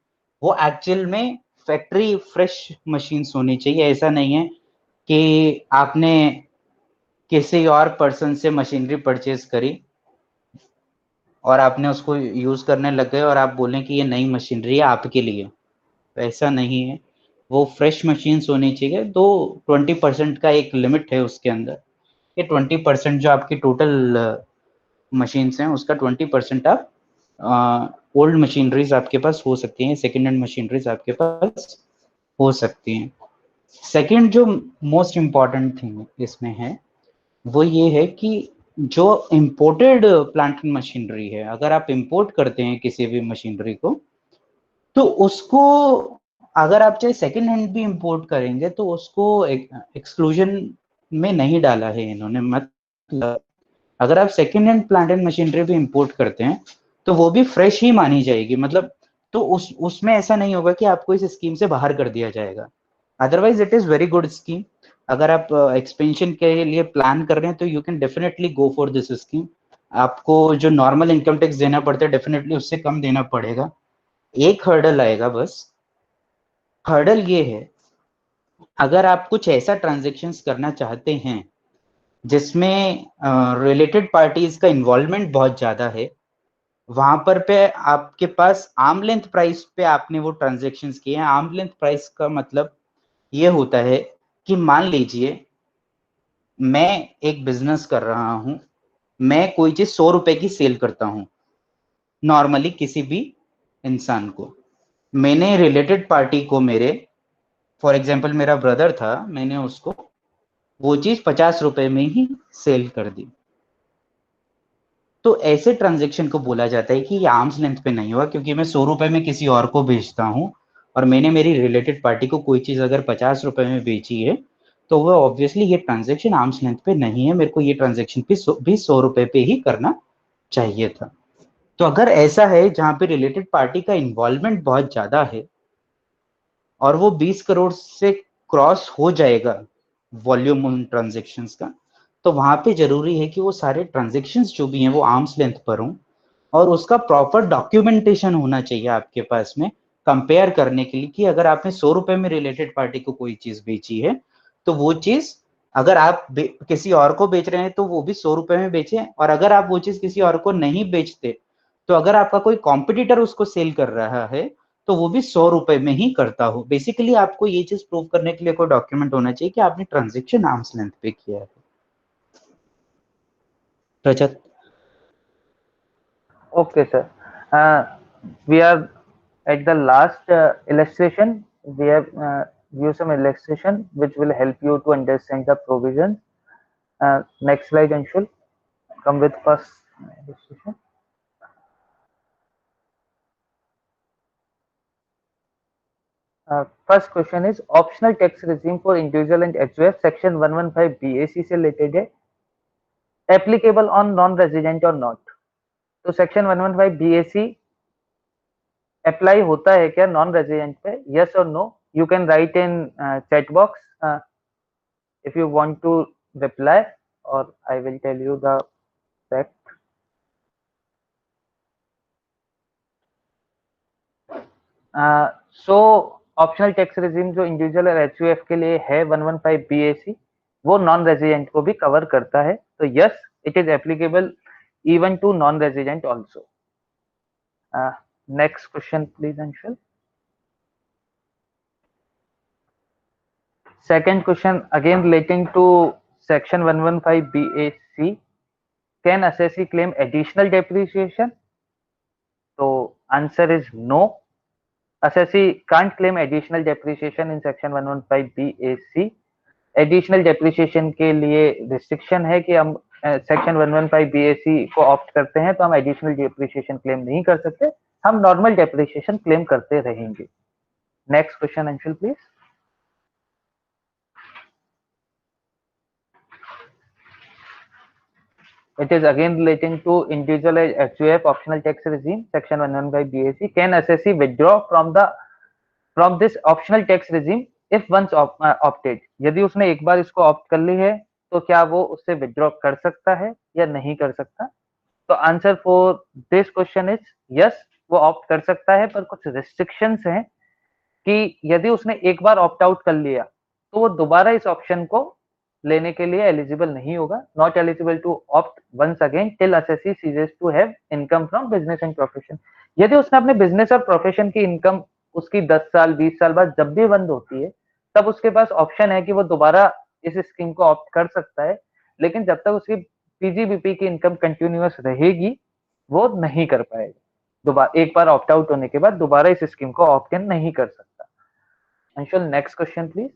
वो एक्चुअल में फैक्ट्री फ्रेश मशीन्स होनी चाहिए। ऐसा नहीं है कि आपने किसी और पर्सन से मशीनरी परचेज करी और आपने उसको यूज करने लग गए और आप बोलें कि ये नई मशीनरी है आपके लिए। ऐसा नहीं है, वो फ्रेश मशीन्स होनी चाहिए। तो 20% का एक लिमिट है उसके अंदर, ये 20% जो आपकी टोटल मशीन्स हैं उसका 20% आप ओल्ड मशीनरीज आपके पास हो सकती हैं, सेकेंड हैंड मशीनरीज आपके पास हो सकती हैं। सेकेंड जो मोस्ट इम्पॉर्टेंट थिंग इसमें है वो ये है कि जो इम्पोर्टेड प्लांट एंड मशीनरी है, अगर आप इंपोर्ट करते हैं किसी भी मशीनरी को, तो उसको अगर आप चाहे सेकेंड हैंड भी इंपोर्ट करेंगे तो उसको एक्सक्लूजन में नहीं डाला है इन्होंने। मतलब अगर आप second hand plant and machinery भी इंपोर्ट करते हैं तो वो भी फ्रेश ही मानी जाएगी। मतलब तो उसमें ऐसा नहीं होगा कि आपको इस स्कीम से बाहर कर दिया जाएगा। Otherwise it is very good scheme. अगर आप एक्सपेंशन के लिए प्लान कर रहे हैं तो you can definitely go for this scheme. आपको जो नॉर्मल इनकम टैक्स देना पड़ता है डेफिनेटली उससे कम देना पड़ेगा। एक हर्डल आएगा बस। हर्डल ये है, अगर आप कुछ ऐसा ट्रांजेक्शन्स करना चाहते हैं जिसमें रिलेटेड पार्टीज का इन्वॉल्वमेंट बहुत ज्यादा है, वहां पर पे आपके पास आर्म लेंथ प्राइस पे आपने वो ट्रांजेक्शन्स किए हैं। आर्म लेंथ प्राइस का मतलब ये होता है कि मान लीजिए मैं एक बिजनेस कर रहा हूं, मैं कोई चीज 100 रुपए की सेल करता हूं नॉर्मली किसी भी इंसान को। मैंने रिलेटेड पार्टी को, मेरे फॉर एग्जाम्पल मेरा ब्रदर था, मैंने उसको वो चीज 50 रुपए में ही सेल कर दी। तो ऐसे ट्रांजेक्शन को बोला जाता है कि ये आर्म्स लेंथ पे नहीं हुआ, क्योंकि मैं 100 रुपए में किसी और को बेचता हूं और मैंने मेरी रिलेटेड पार्टी को कोई चीज अगर 50 रुपए में बेची है तो वो ऑब्वियसली ये ट्रांजेक्शन आर्म्स लेंथ पे नहीं है। मेरे को ये ट्रांजेक्शन भी 100 रुपए पे ही करना चाहिए था। तो अगर ऐसा है जहां पे रिलेटेड पार्टी का इन्वॉल्वमेंट बहुत ज्यादा है और वो 20 करोड़ से क्रॉस हो जाएगा वॉल्यूम उन ट्रांजेक्शन्स का, तो वहां पे जरूरी है कि वो सारे ट्रांजेक्शन्स जो भी हैं वो आर्म्स लेंथ पर हों और उसका प्रॉपर डॉक्यूमेंटेशन होना चाहिए आपके पास में कंपेयर करने के लिए कि अगर आपने 100 रुपए में रिलेटेड पार्टी को कोई चीज बेची है तो वो चीज अगर आप किसी और को बेच रहे हैं तो वो भी 100 रुपए में बेचे, और अगर आप वो चीज किसी और को नहीं बेचते तो अगर आपका कोई कॉम्पिटिटर उसको सेल कर रहा है तो वो भी 100 रुपए में ही करता हो। बेसिकली आपको ये चीज प्रूव करने के लिए कोई डॉक्यूमेंट होना चाहिए कि आपने ट्रांजेक्शन आर्म्स लेंथ पे किया है। रजत। Okay, sir. We are at the last illustration. We have used some illustration which will help you to understand the provision. Next slide, Anshul. Come with first discussion. First question is optional tax regime for individual and HUF section 115 BAC से related है, applicable on non-resident or not. तो section 115 BAC apply होता है क्या non resident पे? Yes और no? You can write in chat box if you want to reply, or I will tell you the fact. So optional tax regime जो individual और HUF के लिए है 115 BAC, वो नॉन रेजिडेंट को भी कवर करता है. तो yes, it is applicable even to non resident also. Next question please Anshul. Second question again relating to section 115 BAC. Can assessee claim additional depreciation? So answer is no. Assessee can't claim additional depreciation in section 115 BAC. Additional depreciation के लिए restriction है कि हम section 115 BAC को opt करते हैं तो हम additional depreciation claim नहीं कर सकते, हम normal depreciation claim करते रहेंगे. Next question Anshul please. It is again relating to individual HUF optional tax regime section 115 BAC. Can assessee withdraw from this optional tax regime if once opted? यदि उसने एक बार इसको ऑप्ट कर ली है तो क्या वो उससे विथड्रॉ कर सकता है या नहीं कर सकता? तो answer for this question is yes, वो ऑप्ट कर सकता है, पर कुछ रिस्ट्रिक्शंस हैं कि यदि उसने एक बार ऑप्ट आउट कर लिया तो वो दोबारा इस ऑप्शन को लेने के लिए एलिजिबल नहीं होगा. Not eligible to opt once again till assessee ceases to have income from business and profession. यदि उसने अपने बिजनेस और प्रोफेशन की इनकम उसकी 10 साल 20 साल बाद जब भी बंद होती है तब उसके पास ऑप्शन है कि वो दोबारा इस स्कीम को ऑप्ट कर सकता है, लेकिन जब तक उसकी पीजीबीपी की इनकम कंटिन्यूअस रहेगी वो नहीं कर पाएगा. दोबारा एक बार ऑप्ट आउट होने के बाद दोबारा इस स्कीम को ऑप्ट इन नहीं कर सकता. Anshul next question please.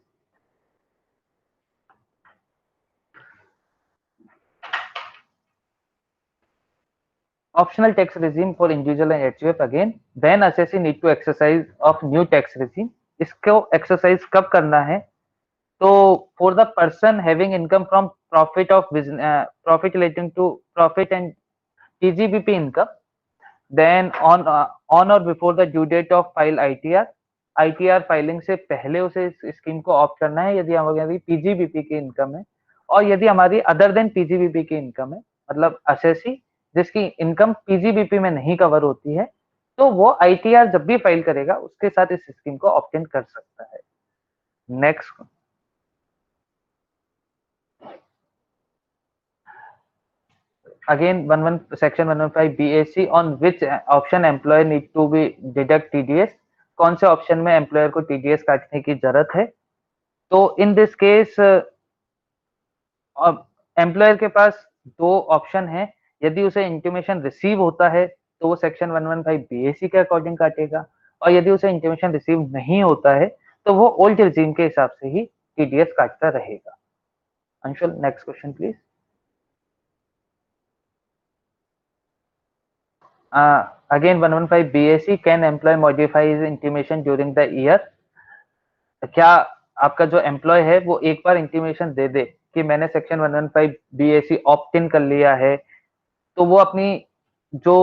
Optional tax regime for individual and HUF again. Then assessee need to exercise of new tax regime. इसको exercise कब करना है? तो for the person having income from profit of business, profit relating to profit and PGBP income, then on or before the due date of file ITR. ITR filing से पहले उसे इस scheme को ऑप्ट करना है यदि हमारी पीजीबीपी की इनकम है, और यदि हमारी अदर देन पीजीबीपी की इनकम है, मतलब असेसी जिसकी इनकम पीजीबीपी में नहीं कवर होती है, तो वो आईटीआर जब भी फाइल करेगा उसके साथ इस स्कीम को ऑप्ट इन कर सकता है. Next again section 115 BAC on which option employer need to be deduct TDS. कौन से ऑप्शन में एम्प्लॉयर को टीडीएस काटने की जरूरत है? तो इन दिस केस एम्प्लॉयर के पास दो ऑप्शन है. यदि उसे इंटीमेशन रिसीव होता है तो वो सेक्शन 115 BAC के अकॉर्डिंग काटेगा, और यदि उसे इंटीमेशन रिसीव नहीं होता है तो वो ओल्ड रिजीम के हिसाब से ही टीडीएस काटता रहेगा. Anshul next question please. Again 115 BAC. Can employ modify his intimation during the year? क्या आपका जो एम्प्लॉय है वो एक बार इंटीमेशन दे दे कि मैंने सेक्शन 115 BAC ऑप्ट इन कर लिया है, तो वो अपनी जो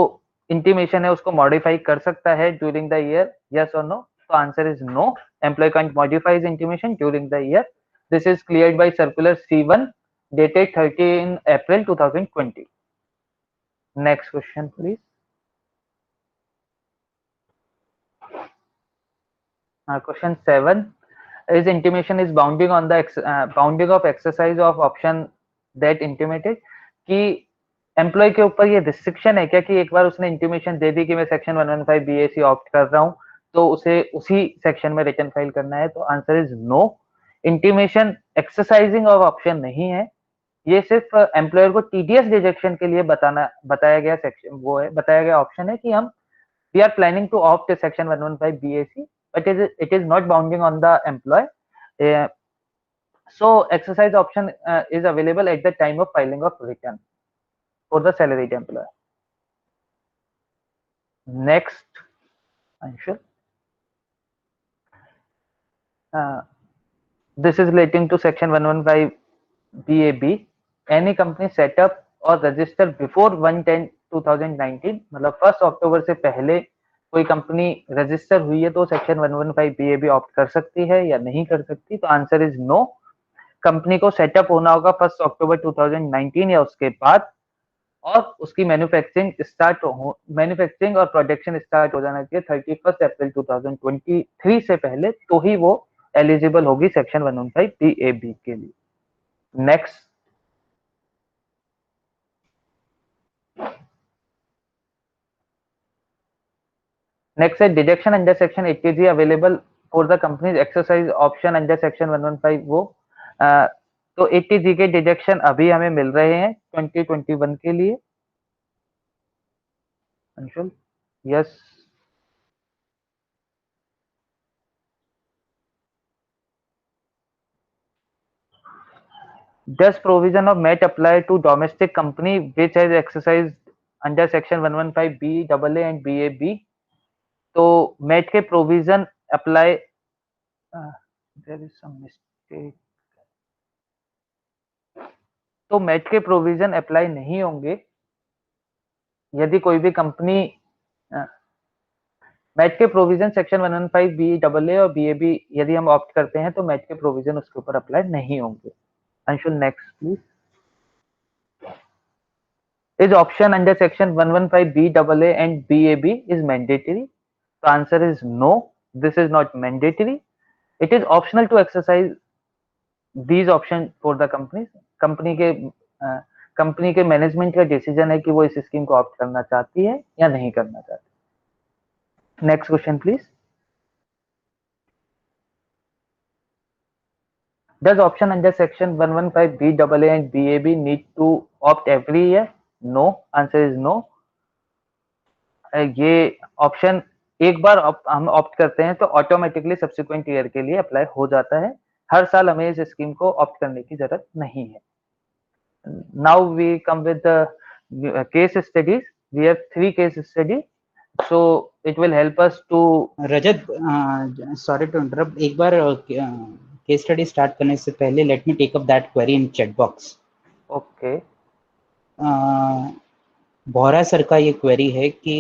इंटीमेशन है उसको मॉडिफाई कर सकता है ड्यूरिंग द ईयर? यस और नो? तो answer is no. Employ can't modify his intimation during the year. This is cleared by circular C1 dated 13 April 2020. Next question please. Question 7 is intimation is bounding on the bounding of exercise of option that intimated. कि employ के ऊपर ये restriction है क्या कि एक बार उसने intimation दे दी कि मैं सेक्शन 115 BAC ऑप्ट कर रहा हूं तो उसे उसी सेक्शन में रिटर्न फाइल करना है? तो answer is no. Intimation exercising of option नहीं है, ये सिर्फ एम्प्लॉयर को टीडीएस डिडक्शन के लिए बताया गया सेक्शन, वो है बताया गया ऑप्शन है कि हम we are planning to opt section 115 BAC, but it is not bounding on the employee. So exercise option is available at the time of filing of return for the salaried employee. Next, Anshul. This is relating to section 115 BAB. Any company set up or register before 1/10/2019, मतलब 1 अक्टूबर से पहले कोई company register हुई है तो section 115 BAB opt कर सकती है या नहीं कर सकती? तो आंसर इज नो। कंपनी को सेटअप होना होगा 1 अक्टूबर 2019 या उसके बाद, और उसकी मैन्युफैक्चरिंग और प्रोडक्शन स्टार्ट हो जाना चाहिए 31 अप्रैल 2023 से पहले, तो ही वो एलिजिबल होगी सेक्शन 115 BAB के लिए। नेक्स्ट, है deduction under section 80G available for the companies exercise option under section 115। वो तो 80G के डिडक्शन अभी हमें मिल रहे हैं 2021 के लिए। Anshul, yes. Does provision of MAT apply to domestic company which has exercised under section 115 BAA and BAB? तो MAT के provision apply, there is some mistake, तो मैट के प्रोविजन अप्लाई नहीं होंगे यदि कोई भी कंपनी मैट के प्रोविजन सेक्शन 115 BAA और BAB यदि हम ऑप्ट करते हैं तो मैट के प्रोविजन उसके ऊपर अप्लाई नहीं होंगे। Anshul, next please. Is option under section 115 BAA and BAB is mandatory? The answer is no, this is not mandatory. It is optional to exercise these options for the companies. Company के management का decision है कि वो इस scheme को opt करना चाहती है या नहीं करना चाहती। Next question please. Does option under section 115 BAA and BAB need to opt every year? No, answer is no. ये ऑप्शन एक बार हम ऑप्ट करते हैं तो ऑटोमेटिकली सब्सिक्वेंट ईयर के लिए अप्लाई हो जाता है। हर साल हमें इस स्कीम को ऑप्ट करने की जरूरत नहीं है। Now we come with the case studies. We have 3 case studies, so it will help us to. Rajat, sorry to interrupt, एक बार केस स्टडी स्टार्ट करने से पहले let me take up that query in chat box. Okay, Bohra sir का ये query है कि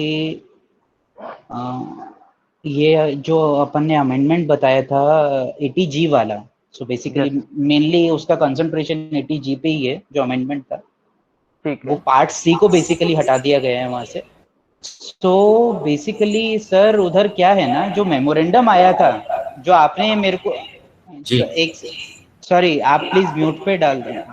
ये जो अपन ने अमेंडमेंट बताया था 80G वाला, सो बेसिकली मेनली उसका कंसंट्रेशन 80G पे ही है जो अमेंडमेंट था, ठीक है। वो पार्ट सी को बेसिकली हटा दिया गया है वहां से। तो बेसिकली सर उधर क्या है ना, जो मेमोरेंडम आया था जो आपने मेरे को एक, सॉरी आप प्लीज म्यूट पे डाल दें।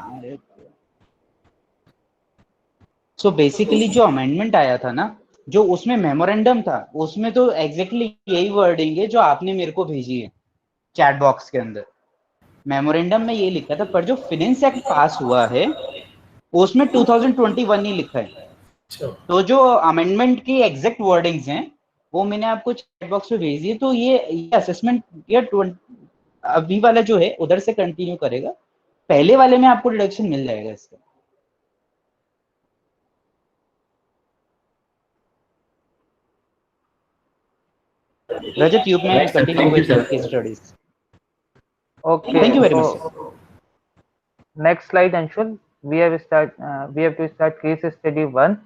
सो बेसिकली जो अमेंडमेंट आया था ना, जो उसमें मेमोरेंडम था, उसमें तो एग्जैक्टली यही वर्डिंग है जो आपने मेरे को भेजी है चैट बॉक्स के अंदर। मेमोरेंडम में ये लिखा था, पर जो फिनेंस एक्ट पास हुआ है उसमें 2021 ही लिखा है। तो जो अमेंडमेंट की एग्जैक्ट वर्डिंग्स हैं वो मैंने आपको चैट बॉक्स में भेज दी। तो ये असेसमेंट ये अभी वाला जो है उधर से कंटिन्यू करेगा, पहले वाले में आपको डिडक्शन मिल जाएगा इसका। Rajat, you may continue with your case studies. Okay, thank you very much. Next slide, Anshul. We have to start case study 1.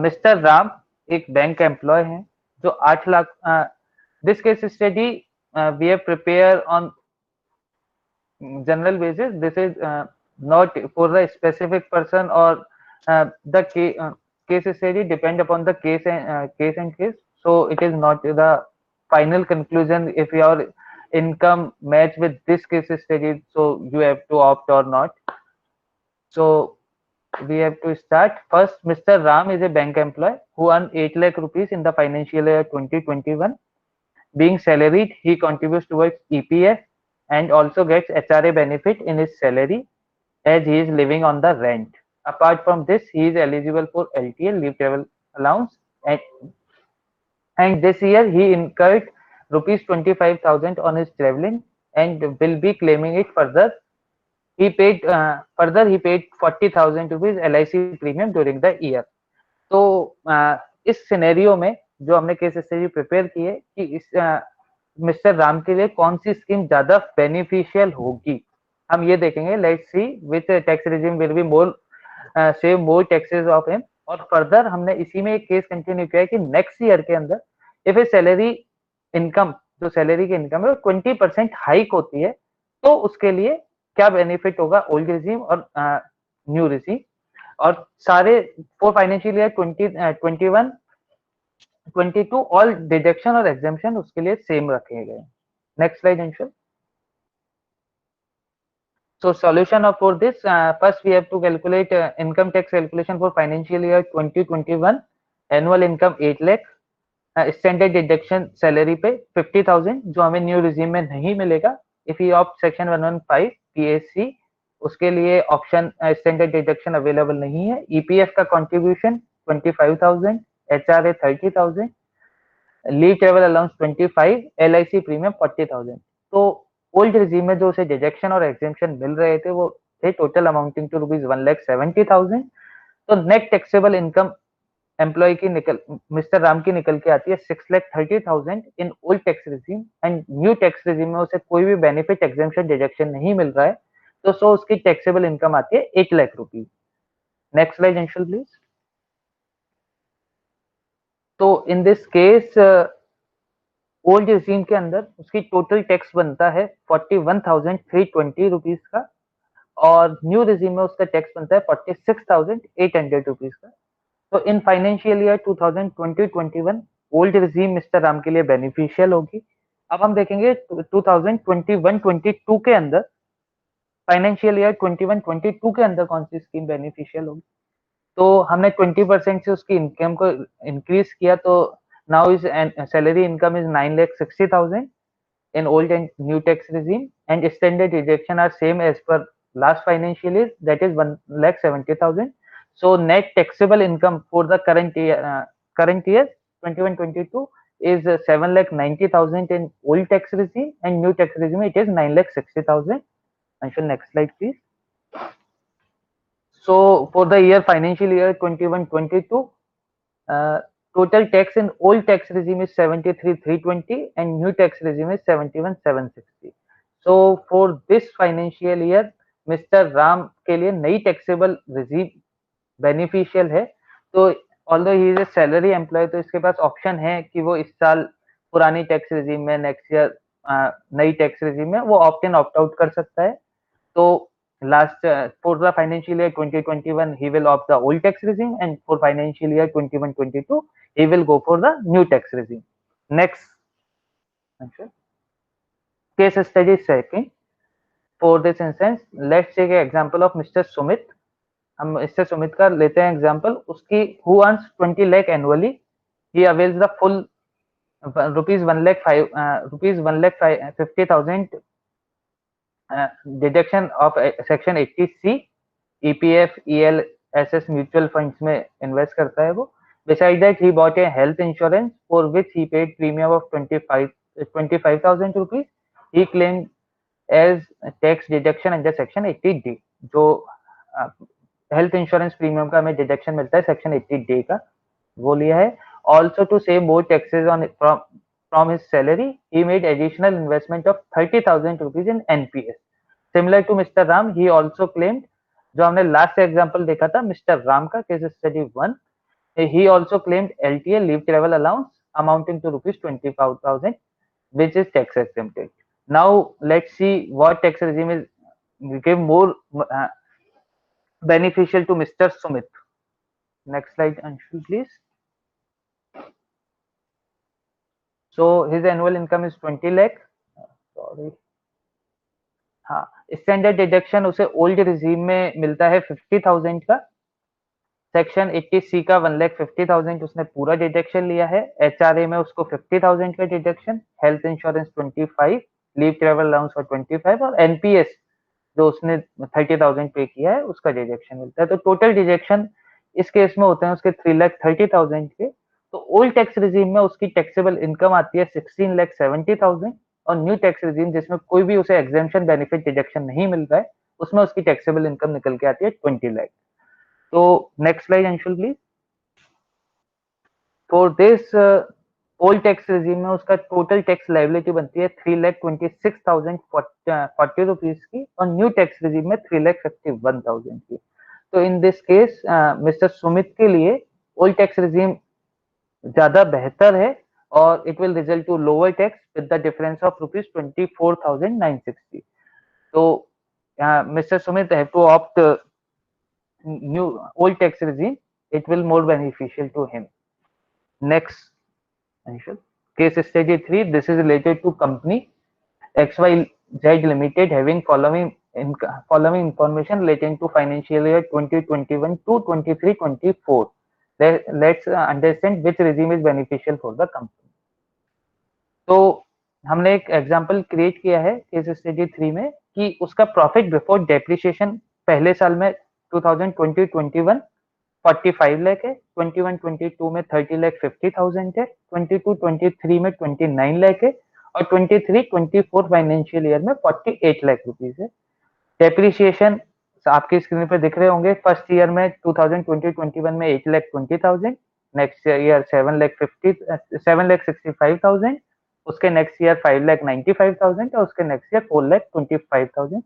Mr. Ram एक बैंक एम्प्लॉय है जो 8 lakh. This case study we have prepared on general basis. This is not for the specific person, or the case study depend upon the case and case. So it is not the final conclusion if your income match with this case study, so you have to opt or not. So we have to start. First, Mr. Ram is a bank employee who earned 8 lakh rupees in the financial year 2021. Being salaried, he contributes towards EPF and also gets HRA benefit in his salary as he is living on the rent. Apart from this, he is eligible for LTL, leave travel allowance, and this year he incurred rupees 25,000 on his traveling and will be claiming it further he paid further he paid 40,000 rupees LIC premium during the year. तो इस scenario में जो हमने case study prepare की है कि इस mister Ram के लिए कौन सी स्कीम ज्यादा बेनिफिशियल होगी, हम ये देखेंगे. Let's see which tax regime will be more save more taxes of him. और फर्दर हमने इसी में एक केस कंटिन्यू किया है कि नेक्स्ट ईयर के अंदर इफ ए सैलरी इनकम, जो सैलरी की इनकम है 20% हाइक होती है, तो उसके लिए क्या बेनिफिट होगा ओल्ड रिजीम और न्यू रिजीम. और सारे for financial year 2021 22 all deduction और एग्जेम्पशन उसके लिए सेम रखे गए. Next slide Anshul. So solution of for this, first we have to calculate income tax calculation for financial year 2021. Annual income 8 lakh, standard deduction salary पे 50,000 जो हमें new regime में नहीं मिलेगा. If you opt section 115 PSC उसके लिए option standard deduction available नहीं है. EPF का contribution 25,000, HRA 30,000, leave travel allowance 25, LIC premium 40,000. तो ओल्ड रिजीम में जो उसे डिडक्शन और एग्जेम्पशन मिल रहे थे वो थे टोटल अमाउंटिंग टू रुपीज 1,70,000. तो नेट टैक्सेबल इनकम एम्प्लॉय की निकल मिस्टर राम की निकल के आती है 6,30,000 in old tax regime. And new tax regime में उसे कोई भी बेनिफिट एग्जेम्पशन डिडक्शन नहीं मिल रहा है, तो सो उसकी टैक्सेबल इनकम आती है 8 lakh rupees. Next slide Anshul please. तो in this case old regime के अंदर उसकी टोटल टैक्स बनता है 41,320 रुपीज का, और न्यू रिजीम में उसका टैक्स बनता है 46,800 रुपीज का. तो in financial year 2020-21 old regime mister Ram के लिए बेनिफिशियल होगी. अब हम देखेंगे 2021-22 के अंदर, फाइनेंशियल ईयर 21-22 के अंदर कौन सी स्कीम बेनिफिशियल होगी. तो हमने 20% से उसकी इनकम को इंक्रीज किया. तो now his salary income is 9,60,000 in old and new tax regime, and standard deduction are same as per last financial year, that is 1,70,000. So net taxable income for the current year 21-22 is 7,90,000 in old tax regime, and new tax regime it is 9,60,000. Answer next slide please. So for the year financial year 21-22, total tax in old tax regime is 73,320 and new tax regime is 71,760. So for this financial year Mr. Ram के लिए नई taxable regime beneficial है. तो although he is a salary employee, तो इसके पास option है कि वो इस साल पुरानी टैक्स regime में, नेक्स्ट ईयर नई टैक्स regime में वो ऑप्ट इन ऑप्ट आउट कर सकता है. तो last for the financial year 2021 he will opt the old tax regime, and for financial year 21-22 he will go for the new tax regime. Next case study second. For this instance let's take an example of Mr. Sumit. हम mister Sumit का लेते हैं example. उसकी who earns 20 lakh annually, he avails the full rupees 1,50,000 deduction of section 80C EPF ELSS mutual funds में invest करता है वो. Besides that, he bought a health insurance for which he paid premium of 25,000 rupees. He claimed as tax deduction under section 80D. जो health insurance premium का हमें deduction मिलता है section 80D का, वो लिया है. Also to save more taxes on from his salary, he made additional investment of 30,000 rupees in NPS. Similar to Mr. Ram, he also claimed, जो हमने लास्ट एग्जांपल देखा था मिस्टर राम का case study 1, he also claimed LTA leave travel allowance amounting to rupees 25,000 which is tax exempted. Now let's see what tax regime is give more beneficial to Mr. Sumit. Next slide Anshul please. So his annual income is 20 lakh. Sorry. हाँ, standard deduction उसे old regime में मिलता है 50,000 का. Section 80C का 1,50,000 उसने पूरा deduction लिया है. HRA में उसको 50,000 का deduction, health insurance 25, leave travel allowance for 25, और NPS जो उसने 30,000 पे किया है उसका डिडक्शन मिलता है. तो टोटल डिडक्शन इस केस में होते हैं उसके 3,30,000 के. तो ओल्ड टैक्स रिजीम में उसकी टैक्सेबल इनकम आती है 16,70,000, और न्यू टैक्स रिजीम जिसमें कोई भी उसे एग्जेम्पशन बेनिफिट डिडक्शन नहीं मिल रहा है उसमें उसकी टैक्सेबल इनकम निकल के आती है 20 लाख। तो next slide Anshul please. For this old tax regime में उसका टोटल टैक्स लाइबिलिटी बनती है 3,26,040 रुपीज की, और न्यू टैक्स रिजीम में 3,51,000 की। तो in this case mister Sumit के लिए ओल्ड टैक्स रिजीम ज्यादा बेहतर है, और it will result to lower tax with the difference of ₹24,960। तो mister Sumit have to opt new old tax regime. It will more beneficial to him. Next, Anshul. Case study 3. This is related to company XYZ Limited having following information relating to financial year 2021 to 23-24. Let's understand which regime is beneficial for the company. तो हमने एक example create किया है case study 3 में कि उसका profit before depreciation पहले साल में 2020-21 45 लाख है, 21-22 में 30,50,000 है, 22-23 में 29 लाख है, और 23-24 फाइनेंशियल ईयर में 48 लाख रुपीज है। डेप्रिसिएशन आपकी स्क्रीन पे दिख रहे होंगे। फर्स्ट ईयर में 2020-21 में 8,20,000, नेक्स्ट ईयर 7,65,000, उसके नेक्स्ट ईयर 5,95,000, और उसके next year 4,25,000।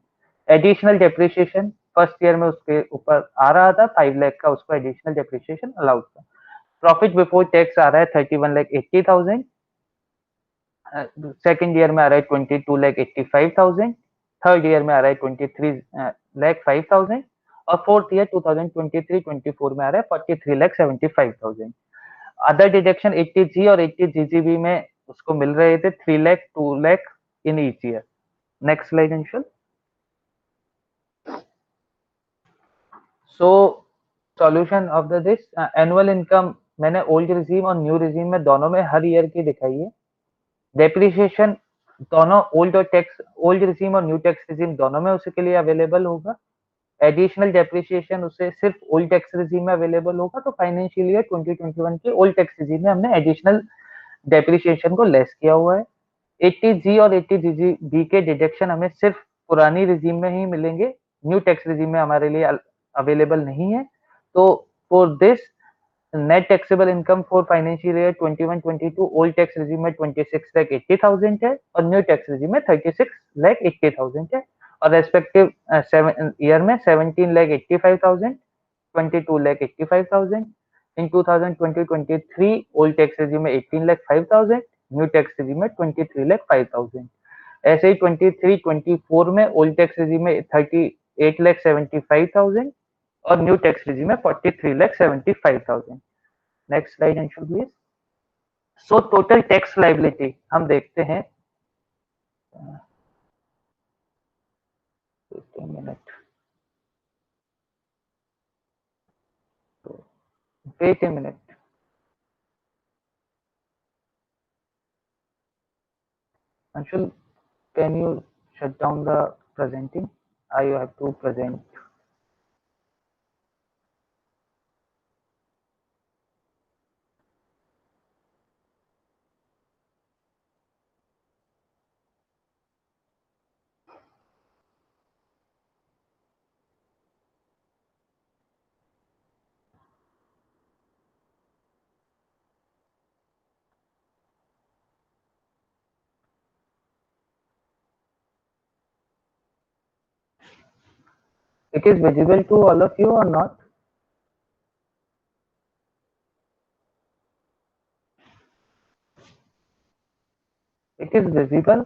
Additional depreciation first year में उसके ऊपर आ रहा था 5 लाख का, उसको एडिशनल डेप्रिसिएशन अलाउड था। प्रॉफिट बिफोर टैक्स आ रहा है 31,80,000, सेकंड ईयर में आ रहा है 22,85,000, थर्ड ईयर में आ रहा है 23,05,000, और फोर्थ ईयर 2023-24 में आ रहा है 43,75,000। अदर डिडक्शन 80G और 80GGB में उसको मिल रहे थे 3 lakh 2 lakh in each year. Next slide Anshul. So solution of this annual income मैंने ओल्ड रिजीम और न्यू रिजीम में दोनों में हर ईयर की दिखाई है। डेप्रिसिएशन दोनों ओल्ड रिजीम और न्यू टैक्स रिजीम दोनों में उसके लिए अवेलेबल होगा। एडिशनल डेप्रिसिएशन उसे सिर्फ ओल्ड टैक्स रिजीम में अवेलेबल होगा। तो फाइनेंशियल ईयर 2021 के ओल्ड टैक्स रिजीम में हमने एडिशनल डेप्रिसिएशन को लेस किया हुआ है। 80G और 80GGB के डिडक्शन हमें सिर्फ पुरानी रिजीम में ही मिलेंगे, न्यू टैक्स रिजीम में हमारे लिए अवेलेबल नहीं है। तो for this net taxable income for financial year 21-22 old tax regime में 26,80,000 है, और न्यू टैक्स रिजीम में 36,80,000 है, और रेस्पेक्टिव ईयर में 17,85,000, 22,85,000। इन 2020-23 ओल्ड टैक्स रिजीम में 18,05,000, न्यू टैक्स रिजीम में 23,05,000। ऐसे ही 23-24 में ओल्ड टैक्स रिजीम में 38,75,000, और न्यू टैक्स रिजीम में 43,75,000। Next slide Anshul please. So total tax liability हम देखते हैं। Minute, wait a minute. Anshul, can you shut down the presenting? I have to present. It is visible to all of you or not? It is visible.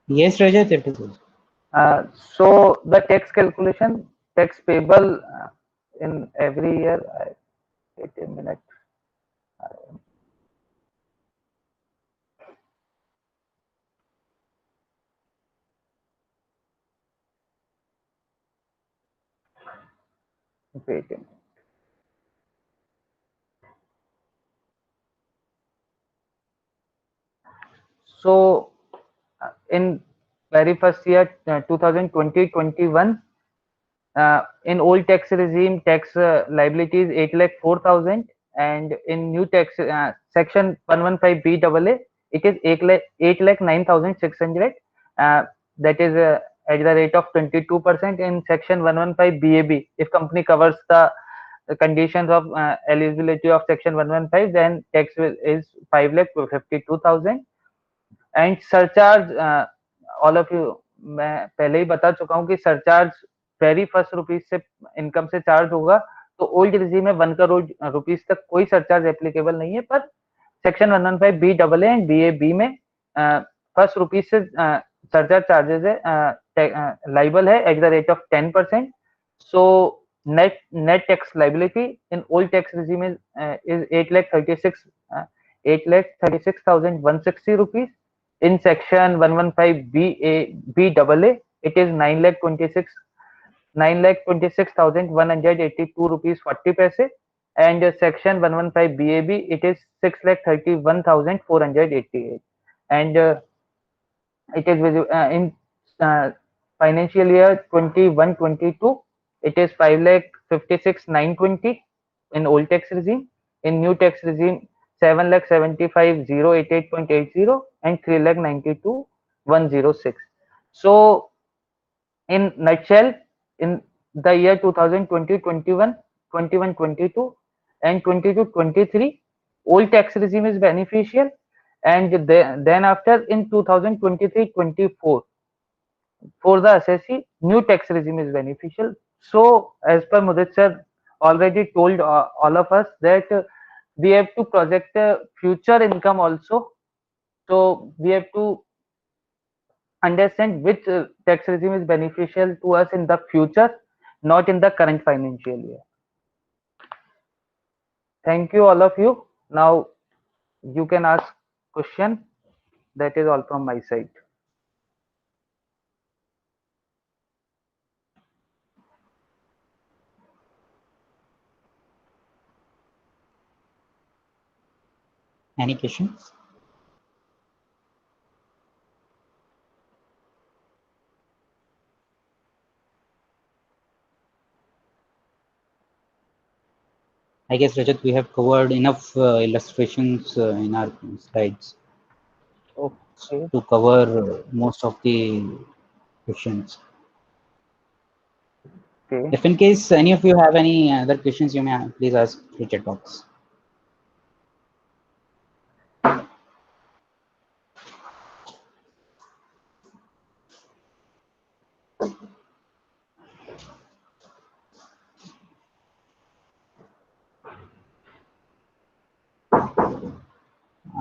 Yes, Rajat, it is. So the tax calculation, tax payable in every year. Wait a minute. Wait a minute. So in very first year 2020-21 in old tax regime tax liability is 8,04,000, and in new tax section 115BAA it is 8,09,600. that is at the rate of 22%. In section 115 BAB, if company covers the conditions of eligibility of section 115, then tax is 5,52,000. And surcharge all of you, मैं पहले ही बता चुका हूँ कि surcharge very first rupees से income से charge होगा, तो ओल्ड रिजीम में 1 करोड़ रुपीज तक कोई सरचार्ज एप्लीकेबल नहीं है, पर section 115 B double and B A B में फर्स्ट रुपीज से सरचार्ज चार्जेस है लाइबल है at the rate of 10%. So net tax liability in old tax regime is 8,36,160 rupees. In section 115 BAA, it is 9,26,182 rupees 40 paise, and section 115 BAB, it is 6,31,488, and it is in financial year 21-22, it is 5,56,920 in old tax regime. In new tax regime, 7,75,088.80 and 3,92,106. So, in nutshell, in the year 2020-21, 21-22, and 22-23, old tax regime is beneficial, and then after in 2023-24, for the assessee, new tax regime is beneficial. So, as per Mudit sir already told all of us that we have to project future income also. So we have to understand which tax regime is beneficial to us in the future, not in the current financial year. Thank you, all of you. Now you can ask question. That is all from my side. Any questions? I guess, Rajat, we have covered enough illustrations in our slides to cover most of the questions. Okay. If in case any of you have any other questions, you may please ask through chat box.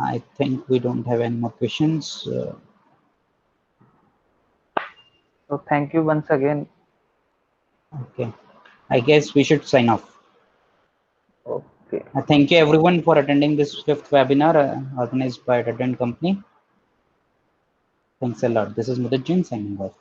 I think we don't have any more questions. So thank you once again. Okay, I guess we should sign off. Okay. Thank you everyone for attending this 5th webinar organized by Dead End Company. Thanks a lot. This is Mudit Jain signing off.